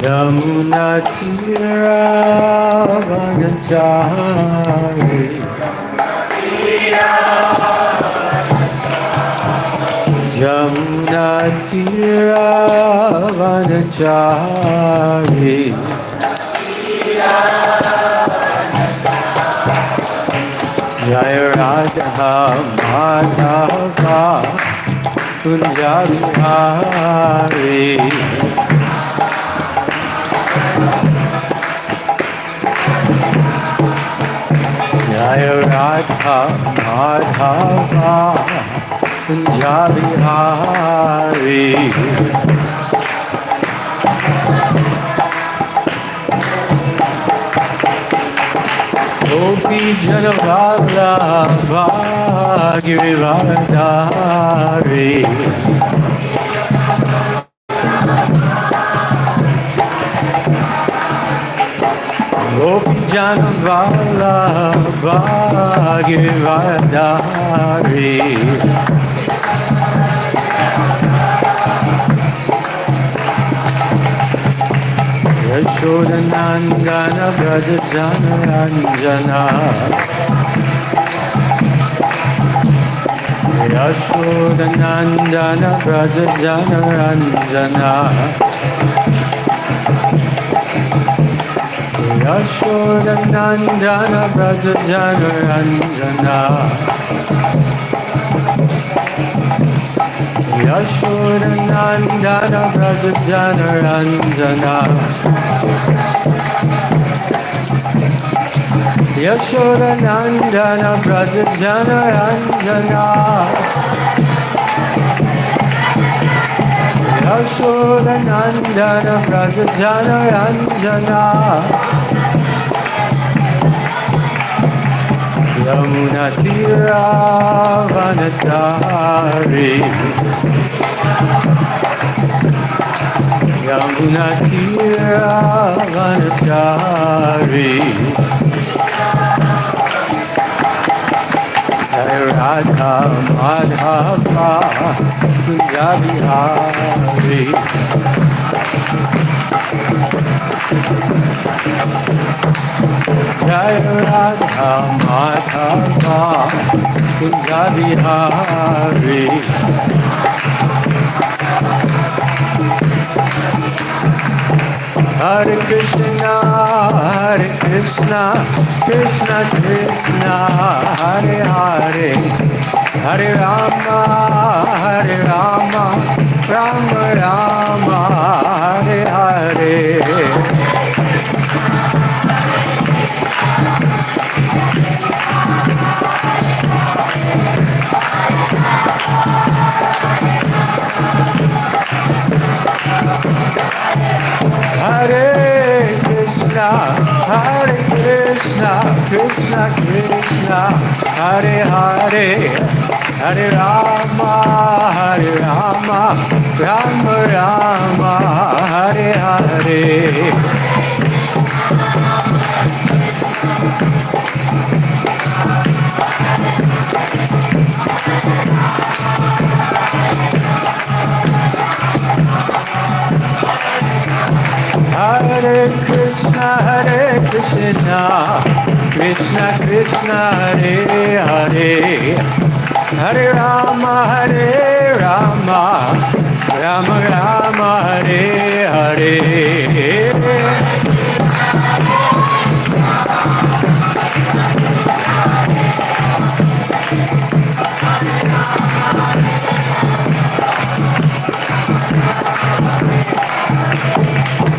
Yamuna Tira Vanachari Yamuna Tira Vanachari Jaya Radha Madhava Kunjabihari Jaya Radha Madhava Kunjabihari Gopi Janavallabha Girivardhari Gopi Janavallabha Girivardhari Yashodanandana Vrajajana Ranjana Yashodanandana Vrajajana Ranjana Yashodanandana Vrajajana Ranjana Yashodanandana Vrajajana Ranjana Yashodanandana Vrajajana Ranjana Yashodanandana Vrajajana Ranjana Yamuna Tira Vanachari Yamuna Tira Vanachari Jaya Radha Madhava Kunjabihari Jaya Radha Madhava Kunjabihari Hare Krishna, Krishna Krishna, Hare Hare, Hare Rama, Rama Rama, Hare Hare. Hare Krishna, Krishna Krishna, Hare Hare, Hare Rama, Rama Rama, Hare Hare. Hare Krishna, Krishna Krishna, Hare Hare, Hare Rama, Rama Rama, Hare Hare.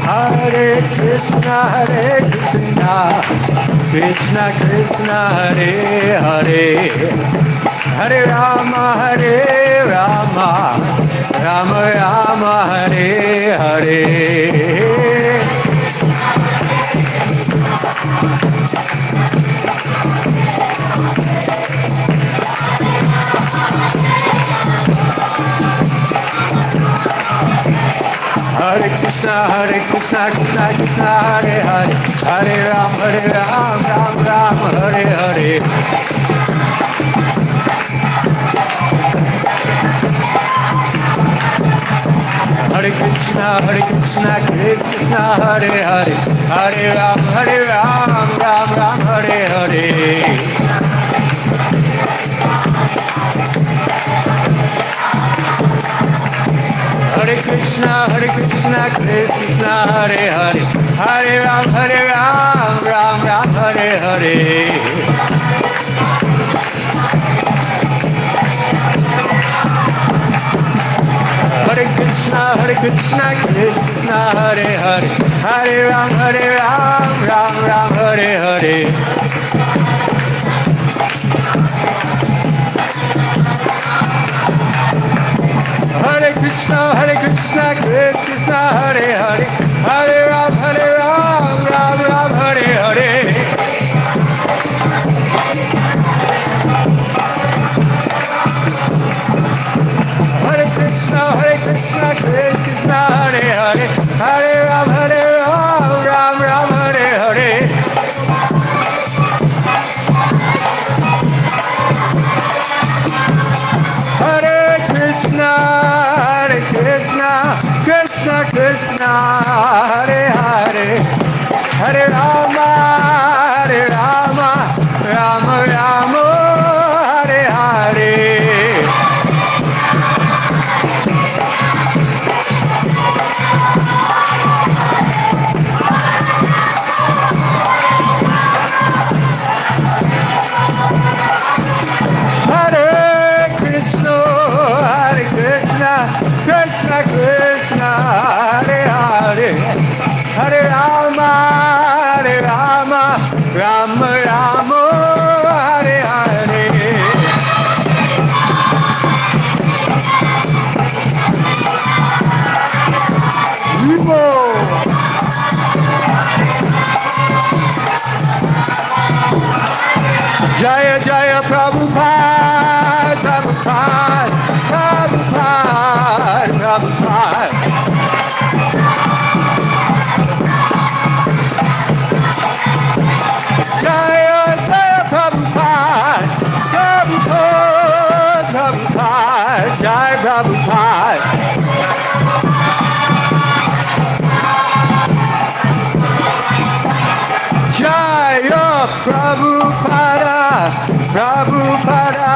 Hare Krishna, Krishna Krishna, Hare Hare, Hare Rama, Rama Rama, Hare Hare. Hare Krishna, Krishna Krishna, Hare Hare, Hare Ram, Ram Ram, Hare Hare. Hare Krishna, Krishna Hare Hare, Hare Ram, Ram Ram, Hare Hare. Hare Krishna, Krishna Hare Hare, Hare Ram, Ram Ram, Hare Hare. Hare Krishna, Krishna Hare Hare, Hare Ram, Ram Ram, Hare Hare. Hare Krishna, Krishna Hare Hare, Hare Ram, Ram Ram, Hare Hare. Hare Krishna, Krishna Hare Hare, Hare Ram, Ram Ram, Hare Hare. Hare Krishna, Krishna Hare Hare, Hare Rama, Rama Rama, Hare Hare. Krishna Hare Hare, Hare Rama, Rama Rama, Hare Hare. Jaya Jaya Prabhupada, Prabhupada, Prabhupada, Prabhupada. Jaya Jaya Prabhupada, Prabhupada, Prabhupada, Jaya Prabhupada. Jaya Prabhupada, Prabhupada,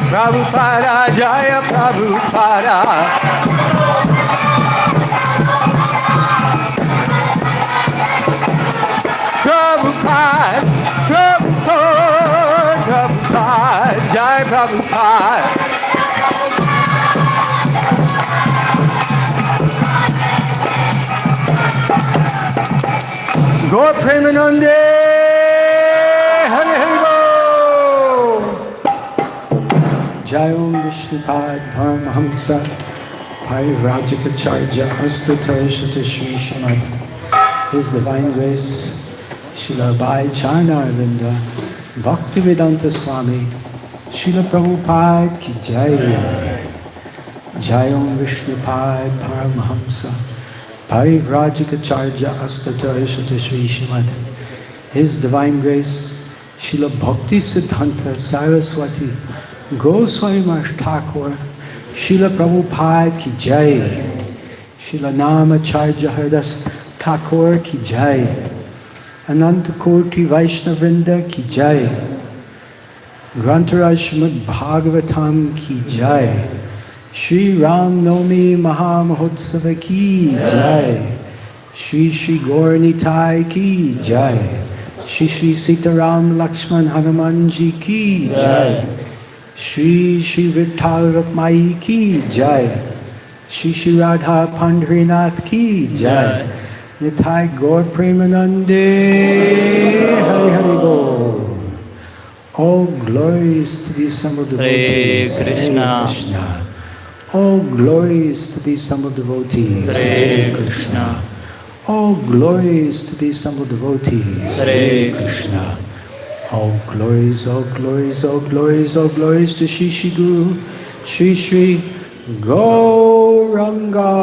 Prabhupada, Jaya Prabhupada. Prabhupada, Prabhupada, Prabhupada, Jaya Prabhupada. Gaur Premanande, Hare Hare Bol. Jai Om Vishnupad Paramahamsa Parivrajitacharya Astatarshata Shri Shamad. His Divine Grace Srila Bhai Charna Arvinda Bhaktivedanta Swami Srila Prabhupada Ki Jai. Jai Om Vishnupad Paramahamsa Parivrajitacharya Astatarshata Shri Shamad. His Divine Grace Srila Bhakti Siddhanta Saraswati Goswami Maharaj Thakur Srila Prabhupada Ki Jai. Srila Namacharya Haridas Thakur Ki Jai. Ananta Koti Vaishnavrinda Ki Jai. Grantaraj Srimad Bhagavatam Ki Jai. Shri Ram Nomi Mahamahotsava Ki Jai. Shri Shri Gaur Nitai Ki Jai. Shri Shri Sitaram Lakshman Hanumanji Ki Jai. Shri Shri Vitthal Rukmai Ki Jai. Shri Shri Radha Pandharinath Ki Jai. Nitai Gaur Premanande, Hari Hari Bol. All glories to the assembled devotees. Hare Krishna. Hare Krishna. All glories to the assembled devotees. Hare Krishna. All glories to the assembled devotees. Hare Krishna. All glories, all glories, all glories, all glories to Shri Shri Guru, Shri Shri Gauranga.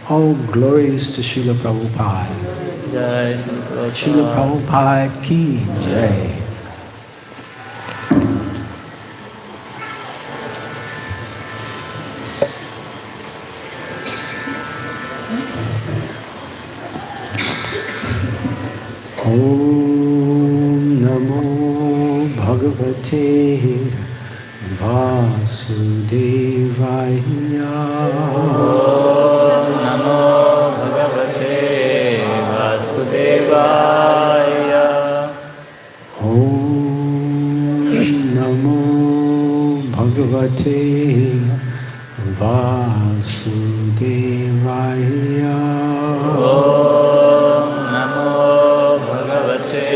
All glories to Srila Prabhupada. Jai Srila Prabhupada Ki Jai. Om Namo Bhagavate Vasudevaya. Om Namo Bhagavate Vasudevaya. Om Namo Bhagavate Vasudevaya. Om Namo Bhagavate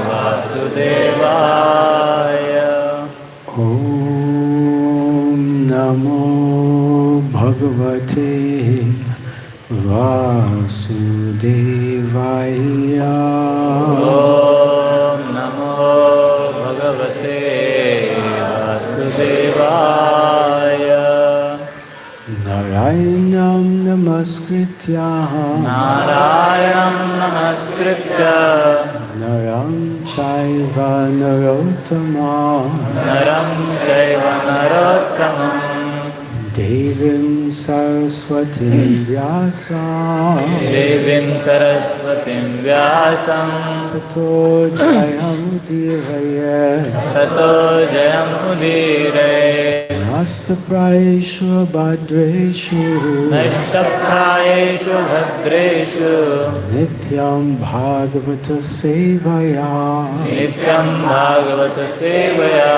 Vasudevaya. Om Namo Bhagavate Vasudevaya. Om Namo Bhagavate Vasudevaya. Narayanam Namaskritya Narayanam Namaskritya Naram Chaiva Narottama Naram Chaiva Narottamam Devim Saraswatim Vyasam Devim Saraswatim Vyasam Tato Jayamudiraye Tato Jayam Udire Nastapraeshu Bhadreshu Nashtaprayeshu Bhadreshu Nityam Bhagavata Sevaya Nityam Bhagavata Sevaya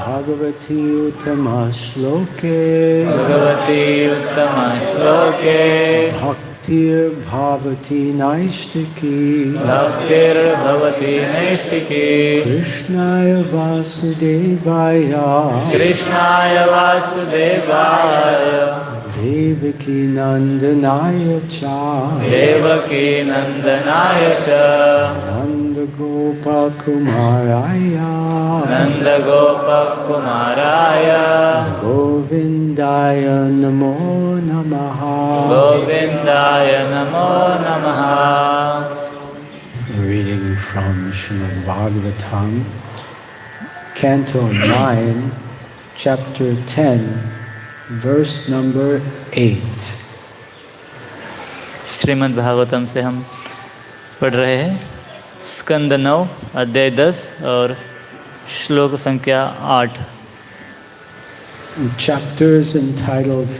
Bhagavati Uttama Shloke Bhagavati Uttama Shloke Bhaktir Bhavati Naishtiki Bhaktir Bhavati Naistiki Krishnaya Vasudevaya Krishnaya Vasudevaya Devaki Nandanaya Cha Devaki Nandanaya Cha Nanda Gopa Kumaraya Nanda Gopa Kumaraya Govindaya Namo Namaha. Govindaya Namo Namaha. Reading from Srimad Bhagavatam, Canto 9, Chapter 10, Verse number 8. Shrimad Bhagavatam से हम पढ़ रहे हैं स्कंद 9 अध्याय 10 और श्लोक संख्या 8. Chapter is entitled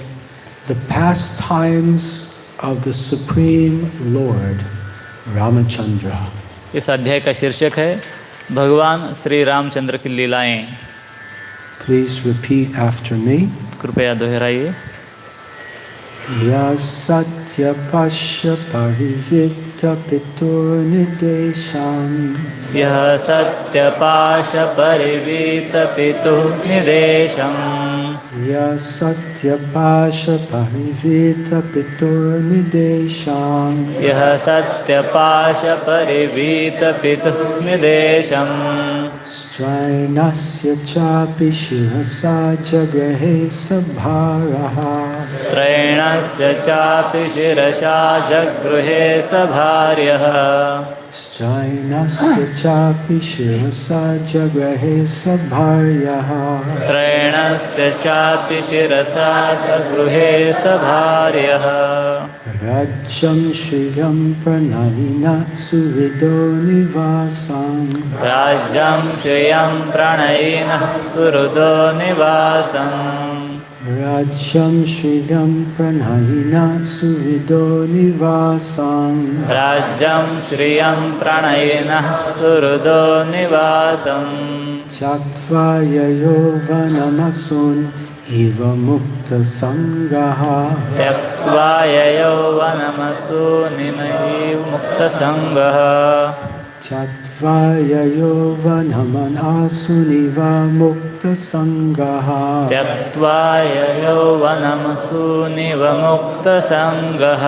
The Pastimes of the Supreme Lord Ramachandra. इस अध्याय का शीर्षक है भगवान श्री रामचंद्र की लीलाएं. Please repeat after me. कृपया दोहराइए. Ya Satya Pasha Parivita Pitur Nidesham यह सत्यपाश परिवीत पितुः निदेशम्. Ya Satya Pasha Parivita Pitur Nidesham यह सत्यपाश परिवीत पितुः निदेशम्. Strainasya Chapi Shirasa Jagahe Sabharaha त्रैणस्य चापि शिरसा जगृहे सभार्यः. Strainasya Chapi Shirasa Jagahe Sabharyaha त्रैणस्य चापि शिरसा जगृहे सभार्यः. Rajyam Shriyam Pranayina Suvido Nivasam राज्यं श्रियं प्रणयिनः सुहृदो निवासम्. Rajyam Shriyam Pranayina Suvido Nivasam राज्यं श्रियं प्रणयिनः सुहृदो निवासम्. Tyaktva Yayovanamasun Iva Mukta Sangaha त्यक्त्वा ययौवनमसु निमयि मुक्तसङ्गः. Tyaktva Yayovanamanasun Iva Mukta Sangaha त्यक्त्वा ययौवनमसु निवमुक्तसङ्गः.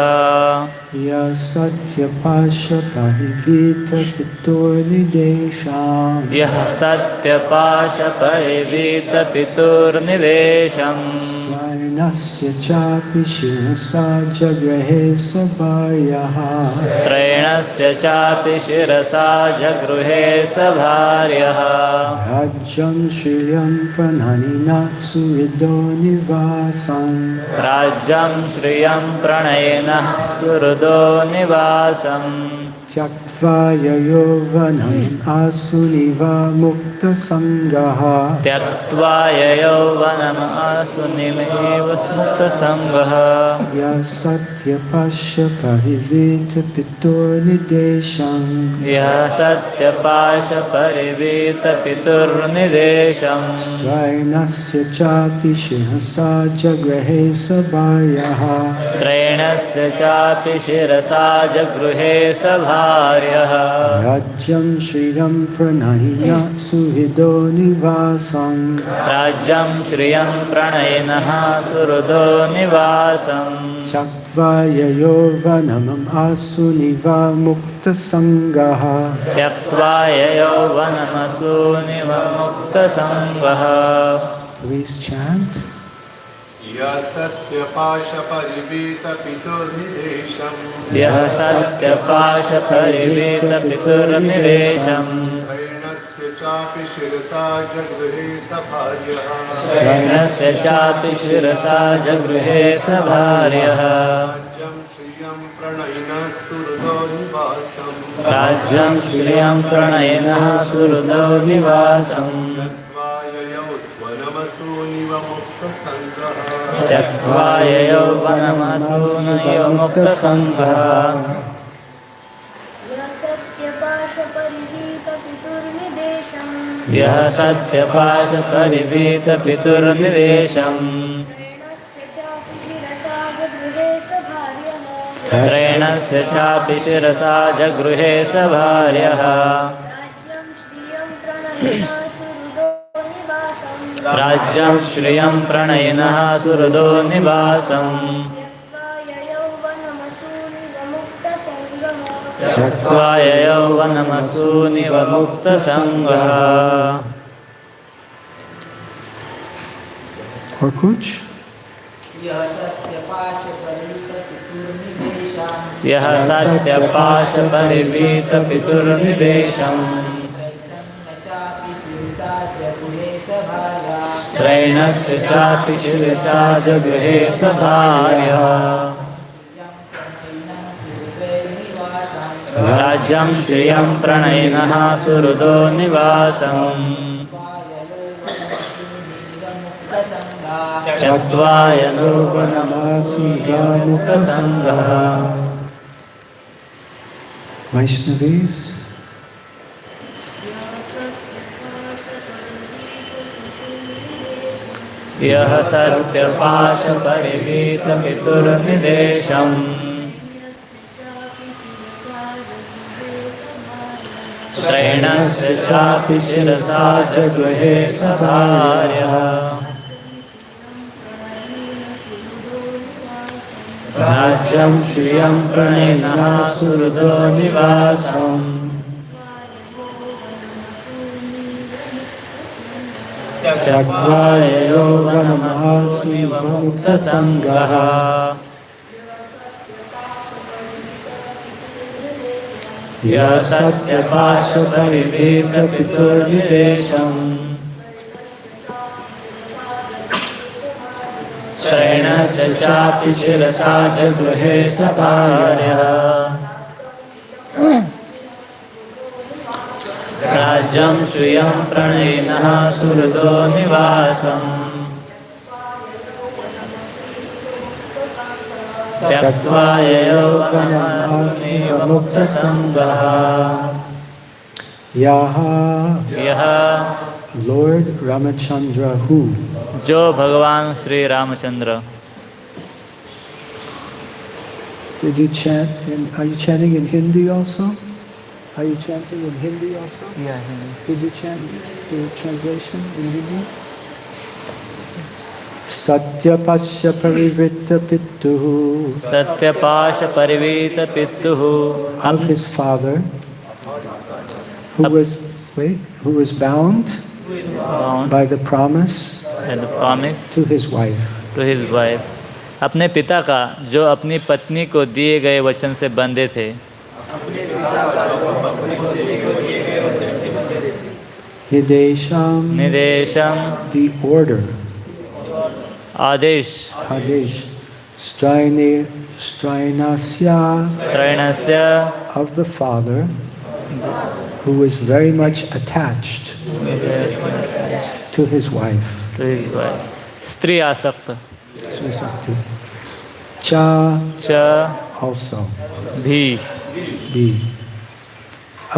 Ya Satya Pasha Parivita Pitur Nidesham यः सत्यपाश परिवीत पितुर्निदेशम्. Strainasya Chapi Shirasa Jagahe Sabharyaha त्रैणस्य चापि शिरसा जगृहे सभार्यः. Rajyam Shriyam Prananina Suvido Nivasam राज्यं श्रियं प्रणयेन सुहृदो निवासम्. Tyaktva Tyaktva yayovanam asuniva mukta sangaha. त्यक्त्वा ययौवनम् आसुनिमेव स्मुक्तः सङ्गः Ya satya pasha pariveta pitur nidesham. यः सत्यपाशपरिवीतपितुर्निदेशम् Strainasya chapi shihasa jagrahe sabhayaha. त्रैणस्य चापि शिरसा जगृहे सभार्यः Rajyam Shriyam Pranaya Suhido Nivasam. राज्यं श्रियं प्रणयिनः सुहृदो निवासम् Chakva Yayovanamam Asuniva Mukta Sangaha. त्यक्त्वा ययौवनमसूनिवमुक्तसङ्गः Please chant. यः सत्यपाशपरिवीतपितुर्निदेशम् यः सत्यपाशपरिवीतपितुर्निदेशम् त्रैणस्य चापि शिरसा जगृहे सभार्यः त्रैणस्य चापि शिरसा जगृहे सभार्यः राज्यं श्रियं प्रणयिनः सुहृदो निवासम् राज्यं श्रियं प्रणयिनः सुहृदो निवासम् त्यक्त्वा ययौवनमसूनिव मुक्तसङ्गः यः सत्यपाशपरिवीतपितुर्निदेशम् त्रैणस्य चापि शिरसा जगृहे सभार्यः राज्यं श्रियं प्रणयिनः सुहृदो निवासम् त्यक्त्वा ययौवनमसूनिव मुक्तसङ्गः और कुछ यः सत्यपाशपरिवीतपितुर्निदेशम् त्रैणस्य चापि शिरसा जगृहे सभार्यः राज्यं श्रियं प्रणयिनः सुहृदो निवासम् त्यक्त्वा ययौवनमसूनिव मुक्तसङ्गः Vaishnavis. यः सत्यपाशपरिवीतपितुर्निदेशम् त्रैणस्य चापि शिरसा जगृहे सभार्यः राज्यं श्रियं प्रणयिनः सुहृदो निवासम् त्यक्त्वा ययौवनमसूनिव मुक्तसङ्गः यः सत्यपाशपरिवीतपितुर्निदेशम् त्रैणस्य चापि शिरसा जगृहे सभार्यः राज्यं श्रियं प्रणयिनः सुहृदो निवासम् त्यक्त्वा ययौवनमसूनिव मुक्तसङ्गः यः Lord Ramachandra who? जो भगवान Shri Ramchandra Did you chant are you chanting in Hindi also? Are you chanting in Hindi also? Yeah, Did you chant the translation in Hindi? Satyapasya parivritta pittuhu. सत्यपाश परिवीत पितुः Of his father, who was bound by the promise and promise to his wife. to his wife अपने पिता का जो अपनी पत्नी को दिए गए वचन से बंधे थे Nidesham, निदेशम the order, Adesh Adesh, Strainasya त्रैणस्य of the father, who is very much attached to his wife. स्त्री आसक्त Srisakti. Cha च also. भी B.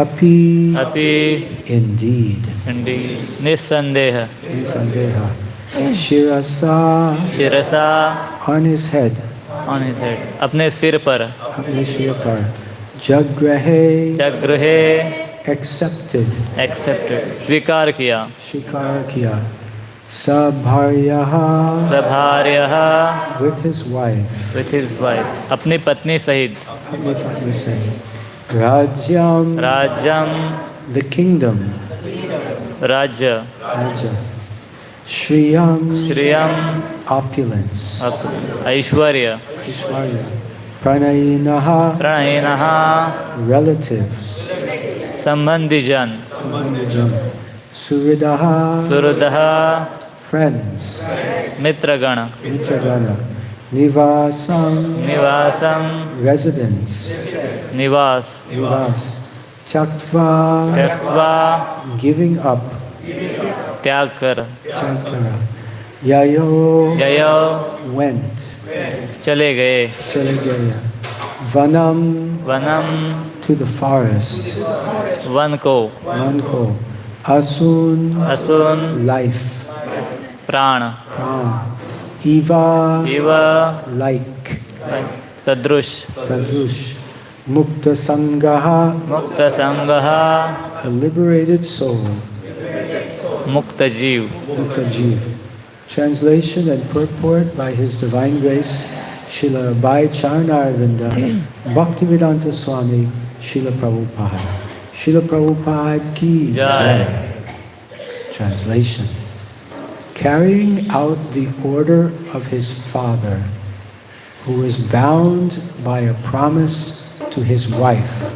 Api अपि indeed. निस्संदेह Nisandeha. Shirasa शिरसा on his head. On his head अपने सिर पर अपने सिर पर. Jagrahe जगृहे accepted. एक्सेप्टेड स्वीकार किया Shikar kiya. Sabharyaha सभार्यः with his wife. With his wife अपनी पत्नी सहित अपनी पत्नी से. Rajyam Rajyam the kingdom. राज्य Raja. Shriyam श्रियम opulence. ऐश्वर्य Ishwarya. Pranayinaha प्रणयिनः relatives. संबंधीजन Sambandhajan. Suridaha सुहृदः friends. मित्रगण Mitragana. Nivasam Nivasam residence. निवास Nivas. Tyaktva त्यक्त्वा giving up. त्याग कर Tyagkara. Yayo जयो went. चले गए Chale gaya. Vanam वनम to the forest. One को Manko. Asun असुन life. प्राण Eva इव like. सदृश Sadrush. Mukta Sangaha मुक्त संगः a liberated soul. मुक्त जीव Mukta Jeev. Translation and purport by His Divine Grace Srila Bhai Charanarvinda Bhaktivedanta Swami Srila Prabhupada. Srila Prabhupada ki Jai. Translation. Carrying out the order of his father, who is bound by a promise to his wife,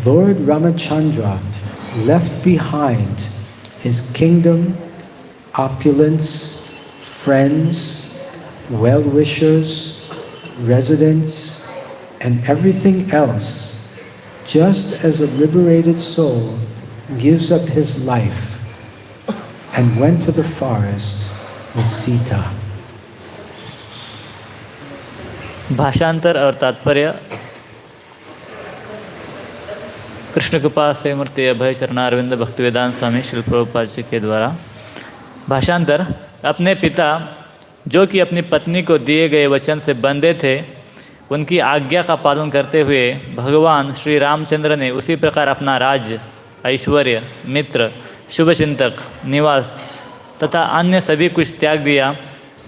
Lord Ramachandra left behind his kingdom, opulence, friends, well-wishers, residents, and everything else, just as a liberated soul gives up his life and went to the forest with Sita. भाषांतर और तात्पर्य कृष्ण कृपा से मूर्ति अभय चरणारविंद भक्तिवेदांत स्वामी श्रील प्रभुपाद जी के द्वारा। भाषांतर। अपने पिता जो कि अपनी पत्नी को दिए गए वचन से बंधे थे, उनकी आज्ञा का पालन करते हुए भगवान श्री रामचंद्र ने उसी प्रकार अपना राज्य, ऐश्वर्य, मित्र, शुभचिंतक, निवास तथा अन्य सभी कुछ त्याग दिया,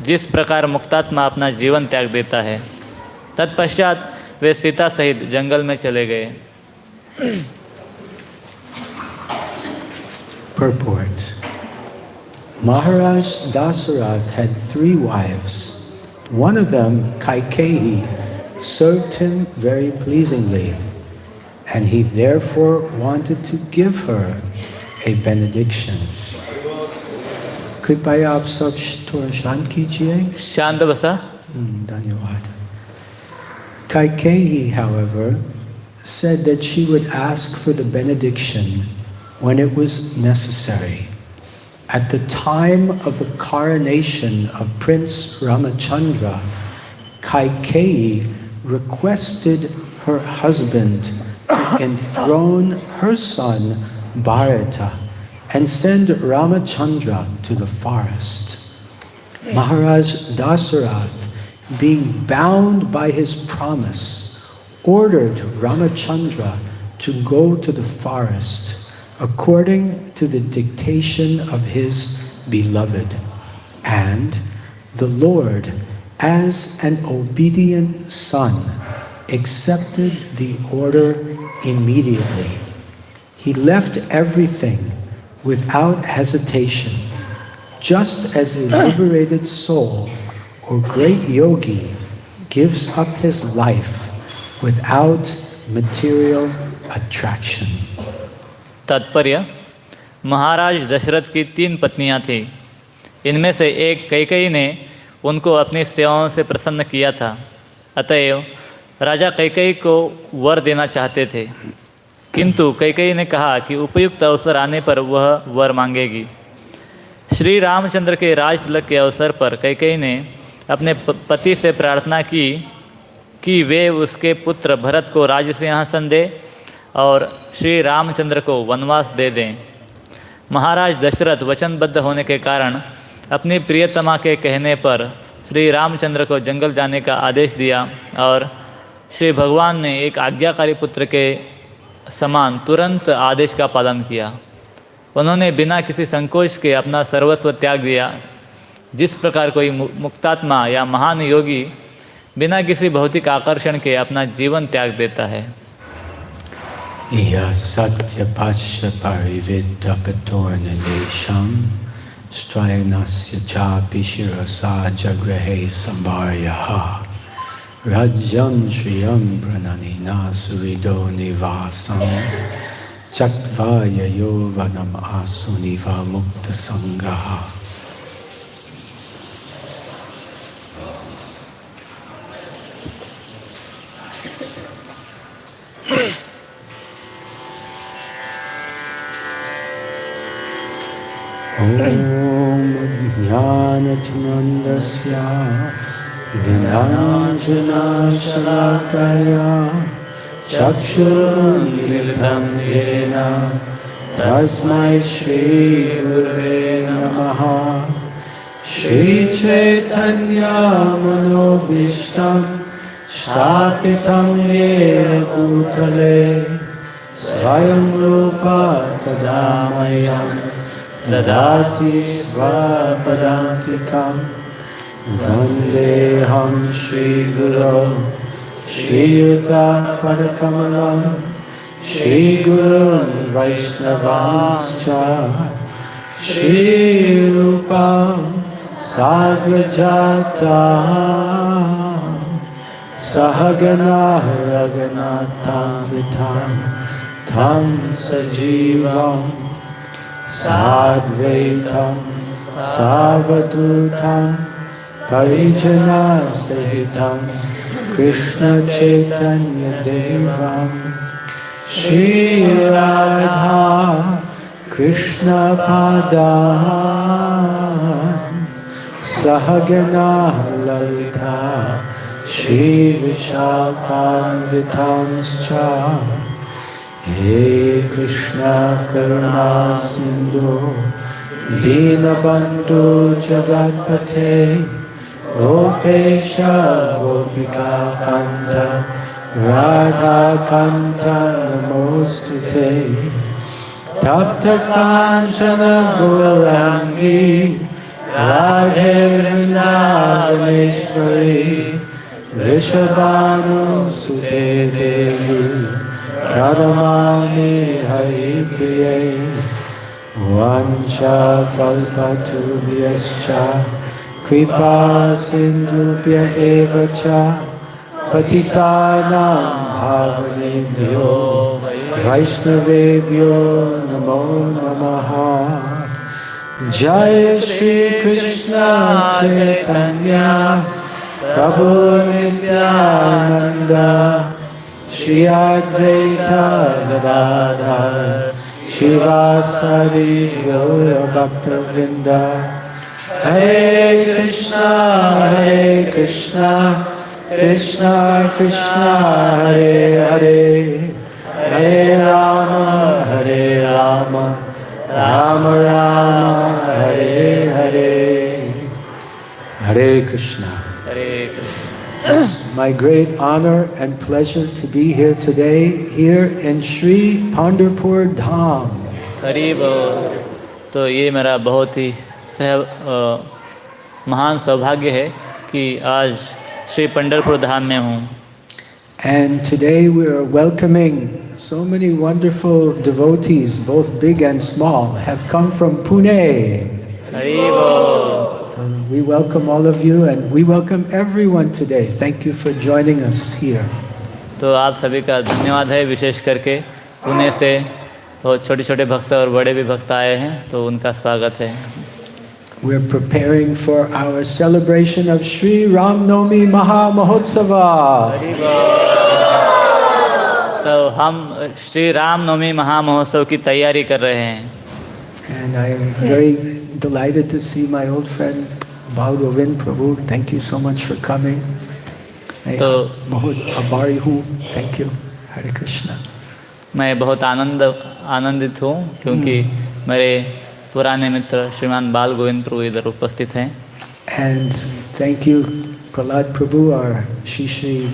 जिस प्रकार मुक्तात्मा अपना जीवन त्याग देता है। तत्पश्चात वे सीता सहित जंगल में चले गए। Purport. Maharaj Dasarath had 3 wives. One of them, Kaikeyi, served him very pleasingly, and he therefore wanted to give her a benediction. कृपया आप सब थोड़ा शांत कीजिए। शांत बसा। धन्यवाद। Kaikeyi, however, said that she would ask for the benediction when it was necessary. At the time of the coronation of Prince Ramachandra, Kaikeyi requested her husband to enthrone her son Bharata and send Ramachandra to the forest. Maharaj Dasarath, being bound by his promise, ordered Ramachandra to go to the forest according to the dictation of his beloved. And the Lord, as an obedient son, accepted the order immediately. He left everything without hesitation, just as a liberated soul or great yogi gives up his life without material attraction. तात्पर्य। महाराज दशरथ की 3 पत्नियां थीं। इनमें से एक कैकेयी ने उनको अपनी सेवाओं से प्रसन्न किया था। अतएव राजा कैकेयी को वर देना चाहते थे, किंतु कैकेयी ने कहा कि उपयुक्त अवसर आने पर वह वर मांगेगी। श्री रामचंद्र के राज तिलक के अवसर पर कैकेयी ने अपने पति से प्रार्थना की कि वे उसके पुत्र भरत को राज सिंहासन दे और श्री रामचंद्र को वनवास दे दें। महाराज दशरथ वचनबद्ध होने के कारण अपनी प्रियतमा के कहने पर श्री रामचंद्र को जंगल जाने का आदेश दिया और श्री भगवान ने एक आज्ञाकारी पुत्र के समान तुरंत आदेश का पालन किया। उन्होंने बिना किसी संकोच के अपना सर्वस्व त्याग दिया। जिस प्रकार कोई मुक्तात्मा या महान योगी बिना किसी भौतिक आकर्षण के अपना जीवन त्याग देता है। या सत्य पाश्य परिविद्यकतोर्निलेशं स्त्रैनस्य चापि शिरसा जगृहे संभार्यः राज्यं श्रियं प्रणनिना सुहृदो निवासं चक्वा ययो वनम् आसुनिवा मुक्तसंगः। ॐ ज्ञानतिमिरन्धस्य ज्ञानाञ्जनशलाकया चक्षुरुन्मिलितं येन तस्मै श्रीगुरवे नमः। श्रीचैतन्यमनोभीष्टं स्थापितं येन भूतले स्वयं रूपा कदा मह्यं ददाति स्वपदान्तिकं। वन्देऽहं श्रीगुरो श्रीयुतापदकमलं श्रीगुरून् वैष्णवांश्च श्रीरूपां साग्रजातां सहगना रघुनाथान्वितां तं सजीवं साद्वैतं सावधूतं परिजनसहितं कृष्णचैतन्यदेवं श्रीराधा कृष्णपादान् सहगना ललिता श्रीविशाखान्वितांश्च। हे कृष्ण करुणा सिन्धु दीनबन्धु जगत्पते गोपेश गोपिका कान्त राधाकान्त नमोस्तुते। तप्त काञ्चन गौराङ्गी राधे वृन्दावनेश्वरी वृषभानुसुते देवी प्रणमामि हरिप्रिये। वाञ्छाकल्पतरुभ्यश्च कृपा सिन्धुभ्य एव च पतितानां पावनेभ्यो वैष्णवेभ्यो नमो नमः। जय श्री कृष्ण चैतन्य प्रभु नित्यानंद श्री अद्वैत गदाधर शिवासादि गौर भक्तवृंद। हरे Krishna Krishna Krishna Hare Hare Hare Ram Ram Ram Hare Hare. Hare Krishna. Hare Krishna. It's my great honor and pleasure to be here today, here in Sri Pandharpur Dham. Hari बोल। तो ये मेरा बहुत ही महान सौभाग्य है कि आज श्री पंढरपुर धाम में हूँ। And today we are welcoming so many wonderful devotees, both big and small, have come from Pune. Hari बोल। So we welcome all of you and we welcome everyone today. Thank you for joining us here. तो आप सभी का धन्यवाद है, विशेष करके पुणे से बहुत छोटे छोटे भक्त और बड़े भी भक्त आए हैं, तो उनका स्वागत है। we're preparing for our celebration of Sri Ram Navami Maha Mahotsava. Hari बोल। तो हम श्री राम नवमी महामहोत्सव की तैयारी कर रहे हैं। And I am very delighted to see my old friend Bhau Govind Prabhu. Thank you so much for coming. तो बहुत आभारी हूँ. Thank you. Hare Krishna. मैं बहुत आनंदित हूँ क्योंकि मेरे पुराने मित्र श्रीमान बाल गोविंद प्रभु इधर उपस्थित हैं। And thank you Prahlad Prabhu, our Shri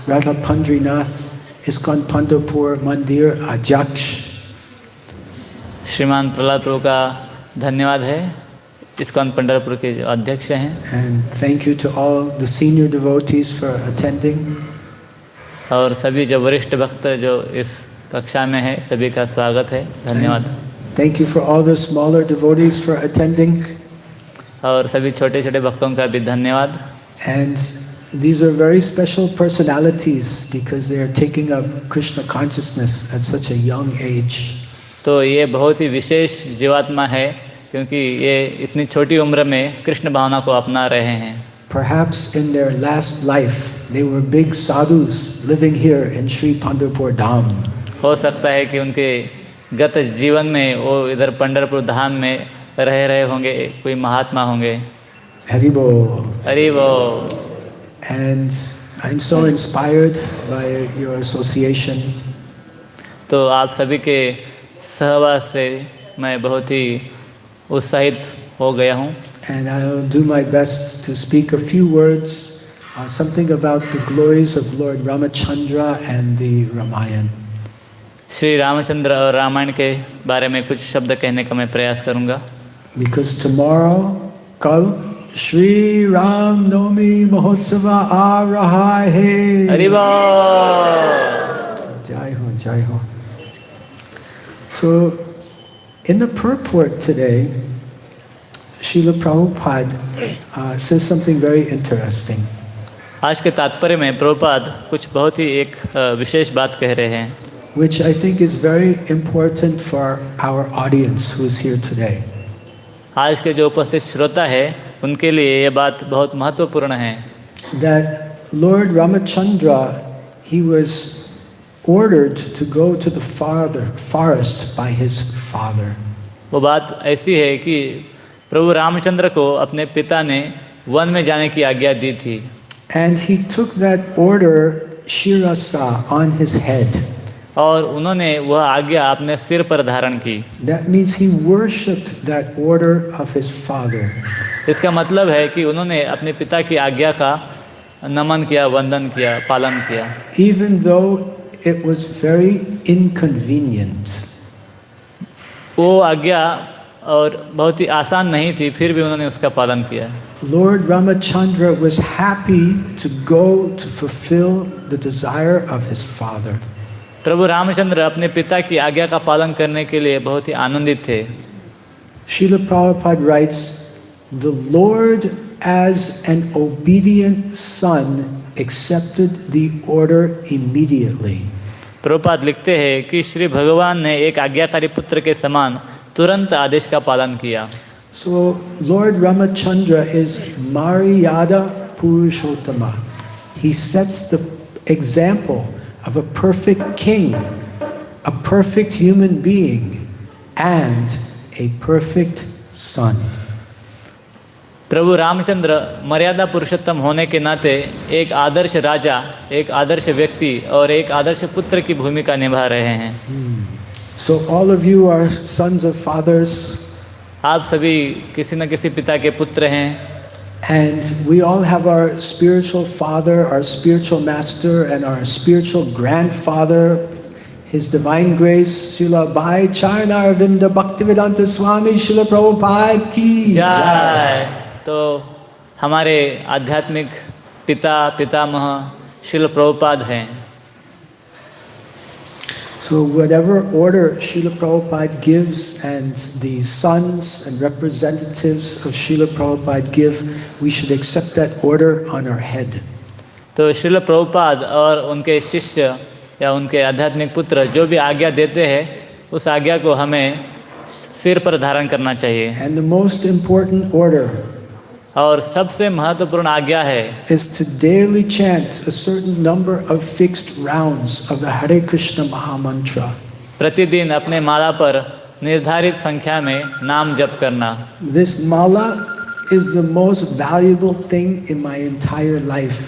Radha Pandrinath ISKCON Pandharpur Mandir Ajaksh. श्रीमान प्रहलाद प्रभु का धन्यवाद है, इस्कॉन पंढरपुर के जो अध्यक्ष हैं। And thank you to all the senior devotees for attending. और सभी जो वरिष्ठ भक्त जो इस कक्षा में है सभी का स्वागत है, धन्यवाद। Thank you for all the smaller devotees for attending. और सभी छोटे छोटे भक्तों का भी धन्यवाद। And these are very special personalities because they are taking up Krishna consciousness at such a young age. तो ये बहुत ही विशेष जीवात्मा है क्योंकि ये इतनी छोटी उम्र में कृष्ण भावना को अपना रहे हैं। Perhaps in their last life they were big sadhus living here in Sri Pandharpur Dham. हो सकता है कि उनके गत जीवन में वो इधर पंढरपुर धाम में रहे होंगे, कोई महात्मा होंगे। Hari Bol. हरि बोल। And I'm so inspired by your association. तो आप सभी के सहवास से मैं बहुत ही उत्साहित हो गया हूँ। And I'll do my best to speak a few words, something about the glories of Lord Ramachandra and the Ramayana. Shri Ramchandra और रामायण के बारे में कुछ शब्द कहने का मैं प्रयास करूँगा। Because tomorrow, kal, Shri Ram Navami Mahotsava aa raha hai. Hari बोल। Jai ho, jai ho. So, in the purport today, Srila Prabhupada says something very interesting. आज के तात्पर्य में प्रभुपाद कुछ बहुत ही एक विशेष बात कह रहे हैं, Which I think is very important for our audience who is here today. आज के जो उपस्थित श्रोता है उनके लिए ये बात बहुत महत्वपूर्ण है। That Lord Ramachandra, he was ordered to go to the forest by his father. वो बात ऐसी है कि प्रभु रामचंद्र को अपने पिता ने वन में जाने की आज्ञा दी थी। And he took that order shirasa on his head. और उन्होंने वह आज्ञा अपने सिर पर धारण की। That means he worshipped that order of his father. इसका मतलब है कि उन्होंने अपने पिता की आज्ञा का नमन किया, वंदन किया, पालन किया। Even though it was very inconvenient. वो आज्ञा और बहुत ही आसान नहीं थी, फिर भी उन्होंने उसका पालन किया। Lord Ramachandra was happy to go to fulfill the desire of his father. प्रभु रामचंद्र अपने पिता की आज्ञा का पालन करने के लिए बहुत ही आनंदित थे। Srila Prabhupada writes, the Lord as an obedient son accepted the order immediately. Prabhupada लिखते हैं कि श्री भगवान ने एक आज्ञाकारी पुत्र के समान तुरंत आदेश का पालन किया। So Lord Ramachandra is Maryada Purushottama. He sets the example of a perfect king, a perfect human being, and a perfect son. प्रभु रामचंद्र मर्यादा पुरुषोत्तम होने के नाते एक आदर्श राजा, एक आदर्श व्यक्ति और एक आदर्श पुत्र की भूमिका निभा रहे हैं। So all of you are sons of fathers. आप सभी किसी न किसी पिता के पुत्र हैं। And we all have our spiritual father, our spiritual master, and our spiritual grandfather, His Divine Grace, Srila Bhai Charna Arvinda Bhaktivedanta Swami, Srila Prabhupada ki जय। तो हमारे आध्यात्मिक पितामह श्रील प्रभुपाद हैं। So whatever order Srila Prabhupada gives and the sons and representatives of Srila Prabhupada give, we should accept that order on our head. तो श्रील प्रभुपाद और उनके शिष्य या उनके आध्यात्मिक पुत्र जो भी आज्ञा देते हैं उस आज्ञा को हमें सिर पर धारण करना चाहिए। And the most important order और सबसे महत्वपूर्ण आज्ञा है is to daily chant a certain number of fixed rounds of the Hare Krishna Maha Mantra. प्रतिदिन अपने माला पर निर्धारित संख्या में नाम जप करना। This mala is the most valuable thing in my entire life.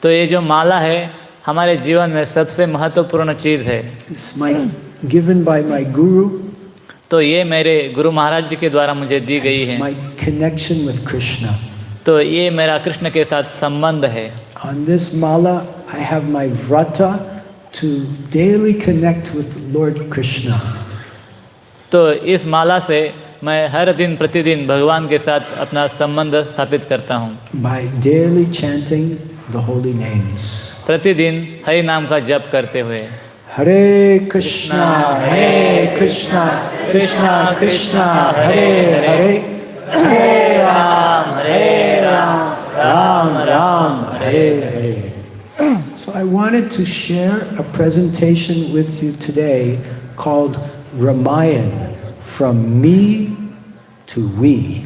तो ये जो माला है हमारे जीवन में सबसे महत्वपूर्ण चीज़ है। It's given by my guru. तो ये मेरे गुरु महाराज जी के द्वारा मुझे दी गई है। It's my connection with Krishna. तो ये मेरा कृष्ण के साथ संबंध है। On this mala, I have my vrata to daily connect with Lord Krishna. तो इस माला से मैं हर दिन प्रतिदिन भगवान के साथ अपना संबंध स्थापित करता हूँ। By daily chanting the holy names. प्रतिदिन हरि नाम का जप करते हुए। Hare Krishna, Krishna Krishna, Hare Hare, Hare Ram, Ram Ram, Hare Hare. So I wanted to share a presentation with you today called Ramayana, from me to we.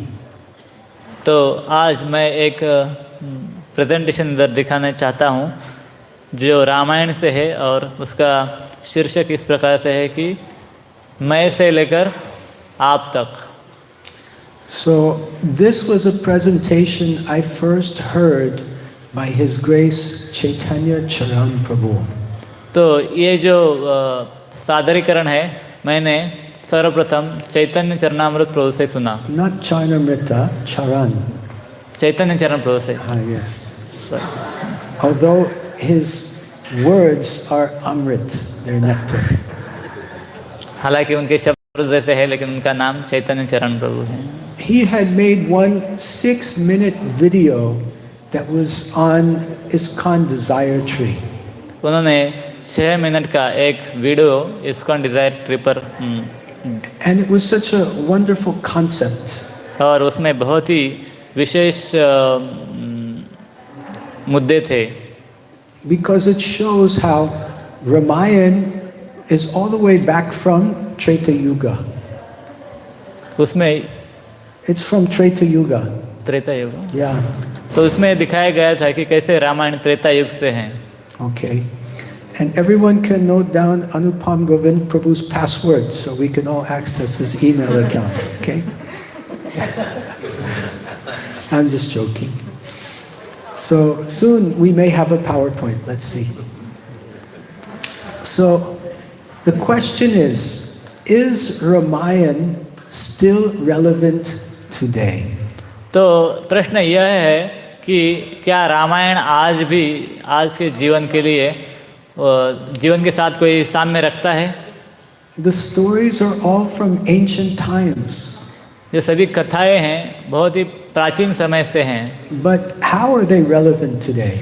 तो आज मैं एक प्रेजेंटेशन इधर दिखाना चाहता हूँ जो रामायण से है और उसका शीर्षक इस प्रकार से है कि मैं से लेकर आप तक। So this was a presentation I first heard by His Grace Caitanya Charan Prabhu. तो ये जो सादरीकरण है मैंने सर्वप्रथम चैतन्य चरणामृत प्रभु से सुना। Not Charnamrita, Charan. चैतन्य चरण प्रभु से। Yes. Although his words are amrit, they're nectar. हालांकि उनके शब्द जैसे है लेकिन उनका नाम चैतन्य चरण प्रभु है। He had made one 6-minute video that was on ISKCON Desire Tree. उन्होंने 6 मिनट का एक वीडियो ISKCON डिजायर ट्री पर And it was such a wonderful concept. और उसमें बहुत ही विशेष मुद्दे थे। Because it shows how Ramayana is all the way back from Treta Yuga. उसमें It's from Treta Yuga. Treta युग। Yeah. तो उसमें दिखाया गया था कि कैसे रामायण त्रेता युग से हैं। Okay. And everyone can note down Anupam Govind Prabhu's password so we can all access his email account. Okay? I'm just joking. So soon we may have a PowerPoint. Let's see. So the question is Ramayana still relevant today? तो प्रश्न यह है कि क्या रामायण आज भी आज के जीवन के लिए जीवन के साथ कोई साम्य रखता है? The stories are all from ancient times. ये सभी कथाएं हैं बहुत ही प्राचीन समय से हैं। But how are they relevant today?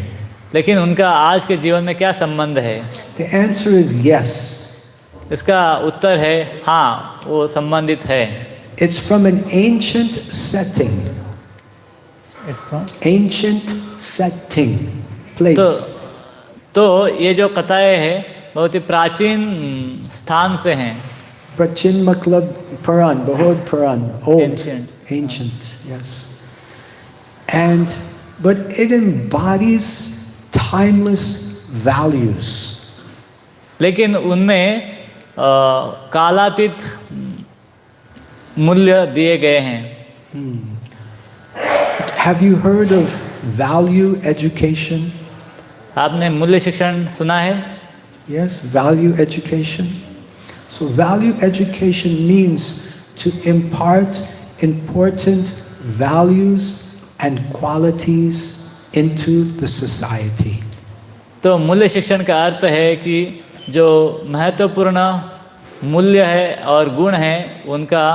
लेकिन उनका आज के जीवन में क्या संबंध है? The answer is yes. इसका उत्तर है हाँ, वो संबंधित है। It's from an ancient setting. Ancient setting, place. तो ये जो कथाएं हैं बहुत ही प्राचीन स्थान से हैं। Prachin matlab Puran, bahut Puran, old, Ancient. Yes. But it embodies timeless values. लेकिन उनमें कालातीत मूल्य दिए गए हैं। Have you heard of value education? आपने मूल्य शिक्षण सुना है? Yes, value education. So value education means to impart important values and qualities into the society. तो मूल्य शिक्षण का अर्थ है कि जो महत्वपूर्ण मूल्य है और गुण है उनका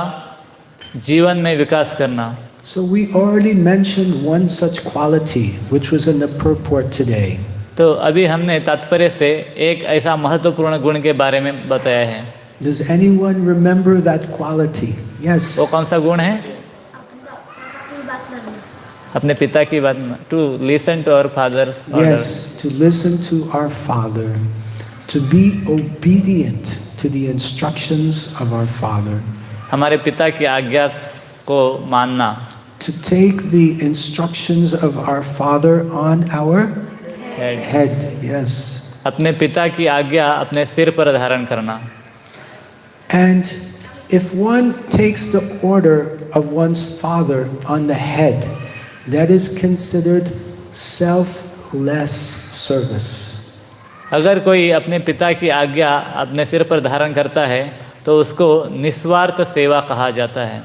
जीवन में विकास करना। So we already mentioned one such quality which was in the purport today. तो अभी हमने तात्पर्य से एक ऐसा महत्वपूर्ण गुण के बारे में बताया है। Does anyone remember that quality? Yes. वो कौन सा गुण है? अपने पिता की बात। To listen to our father's order. Yes, to listen to our Father, to be obedient to the instructions of our Father. हमारे पिता की आज्ञा को मानना, to take the instructions of our Father on our head. Yes. अपने पिता की आज्ञा अपने सिर पर धारण करना। And if one takes the order of one's father on the head, that is considered selfless service. अगर कोई अपने पिता की आज्ञा अपने सिर पर धारण करता है तो उसको निस्वार्थ सेवा कहा जाता है।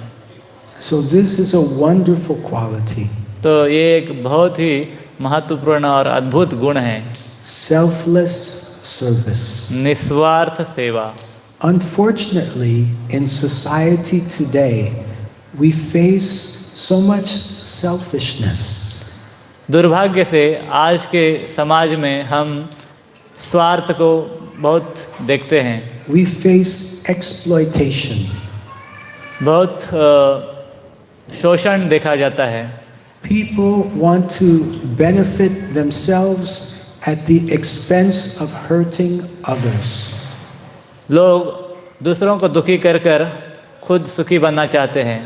So this is a wonderful quality. तो ये एक बहुत ही महत्वपूर्ण और अद्भुत गुण है, Selfless service. निस्वार्थ सेवा। Unfortunately, in society today, we face so much selfishness. दुर्भाग्य से आज के समाज में हम स्वार्थ को बहुत देखते हैं। We face exploitation. बहुत शोषण देखा जाता है। People want to benefit themselves at the expense of hurting others. लोग दूसरों को दुखी कर कर खुद सुखी बनना चाहते हैं,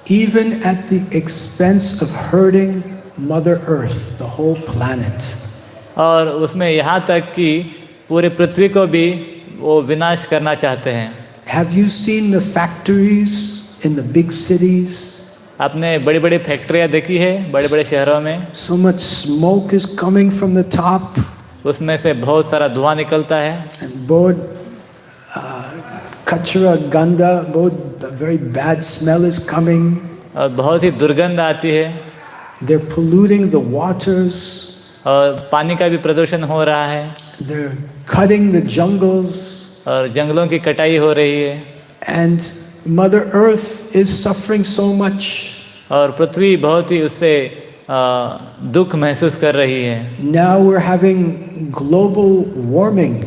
Even at the expense of hurting Mother Earth, the whole planet. और उसमें यहाँ तक कि पूरी पृथ्वी को भी वो विनाश करना चाहते हैं। Have you seen the factories in the big cities? आपने बड़ी बड़ी फैक्ट्रियाँ देखी है बड़े बड़े शहरों में, So much smoke is coming from the top, उसमें से बहुत सारा धुआं निकलता है and बहुत kachra ganda, बहुत very bad smell is coming. और बहुत ही दुर्गंध आती है They're polluting the waters. और पानी का भी प्रदूषण हो रहा है They're cutting the jungles, और जंगलों की कटाई हो रही है and Mother Earth is suffering so much. और पृथ्वी बहुत ही उससे दुख महसूस कर रही है। Now we're having global warming.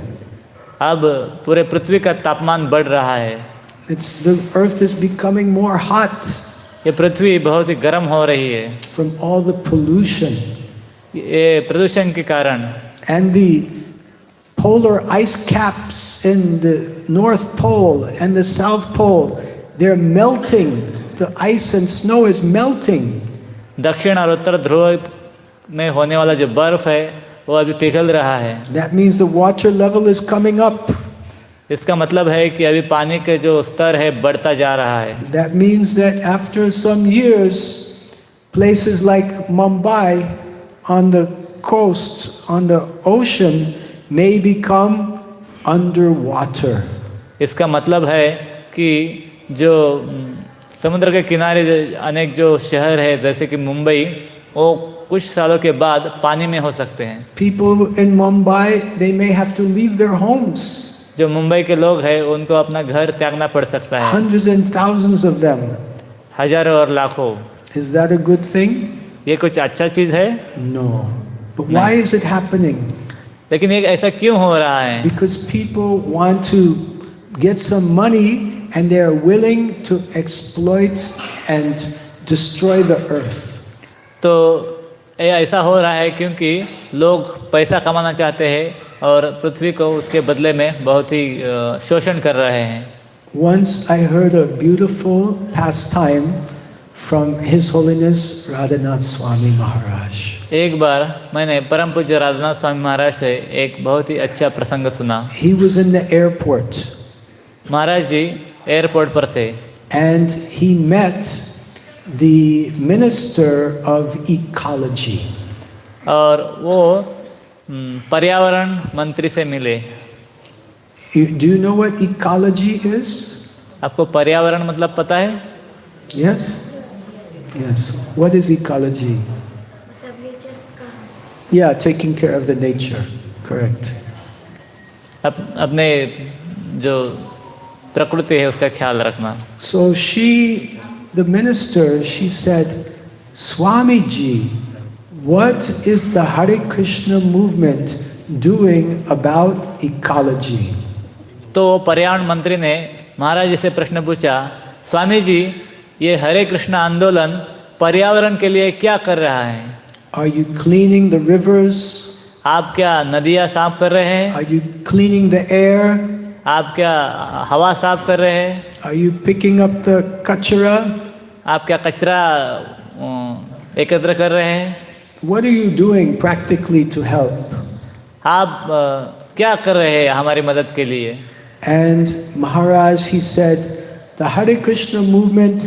अब पूरे पृथ्वी का तापमान बढ़ रहा है, The Earth is becoming more hot ये पृथ्वी बहुत ही गर्म हो रही है from all the pollution. ये प्रदूषण के कारण। And the polar ice caps in the North Pole and the South Pole, they're melting. The ice and snow is melting. दक्षिण और उत्तर ध्रुव में होने वाला जो बर्फ है वो अभी पिघल रहा है। That means the water level is coming up. इसका मतलब है कि अभी पानी के जो स्तर है बढ़ता जा रहा है। That means that after some years, places like Mumbai on the coast, on the ocean, may become underwater. इसका मतलब है कि जो समुद्र के किनारे अनेक जो शहर है जैसे कि मुंबई, वो कुछ सालों के बाद पानी में हो सकते हैं। People in Mumbai, they may have to leave their homes. जो मुंबई के लोग हैं उनको अपना घर त्यागना पड़ सकता है, Hundreds and thousands of them. हजारों और लाखों। Is that a good thing? ये कुछ अच्छा चीज़ है? No. But why is it happening? लेकिन ये ऐसा क्यों हो रहा है? Because people want to get some money and they are willing to exploit and destroy the earth. तो ये ऐसा हो रहा है क्योंकि लोग पैसा कमाना चाहते हैं और पृथ्वी को उसके बदले में बहुत ही शोषण कर रहे हैं। Once I heard a beautiful pastime from His Holiness Radhanath Swami Maharaj. एक बार मैंने परम पूज्य राधानाथ स्वामी महाराज से एक बहुत ही अच्छा प्रसंग सुना। He was in the airport. Maharaj ji airport पर थे and he met the Minister of Ecology. और वो पर्यावरण मंत्री से मिले। Do you know what ecology is? आपको पर्यावरण मतलब पता है? Yes? Yes. What is ecology? Yeah, taking care of the nature. Correct. अपने जो प्रकृति है उसका ख्याल रखना। So she, the minister, she said, Swamiji, what is the Hare Krishna movement doing about ecology? तो पर्यावरण मंत्री ने महाराज जी से प्रश्न पूछा, स्वामी जी ये हरे कृष्ण आंदोलन पर्यावरण के लिए क्या कर रहा है? Are you cleaning the rivers? आप क्या नदियाँ साफ कर रहे हैं? Are you cleaning the air? आप क्या हवा साफ कर रहे हैं? Are you picking up the kachara? आप क्या कचरा एकत्र कर रहे हैं? What are you doing practically to help? आप क्या कर रहे हैं हमारी मदद के लिए? And Maharaj, he said, the Hare Krishna movement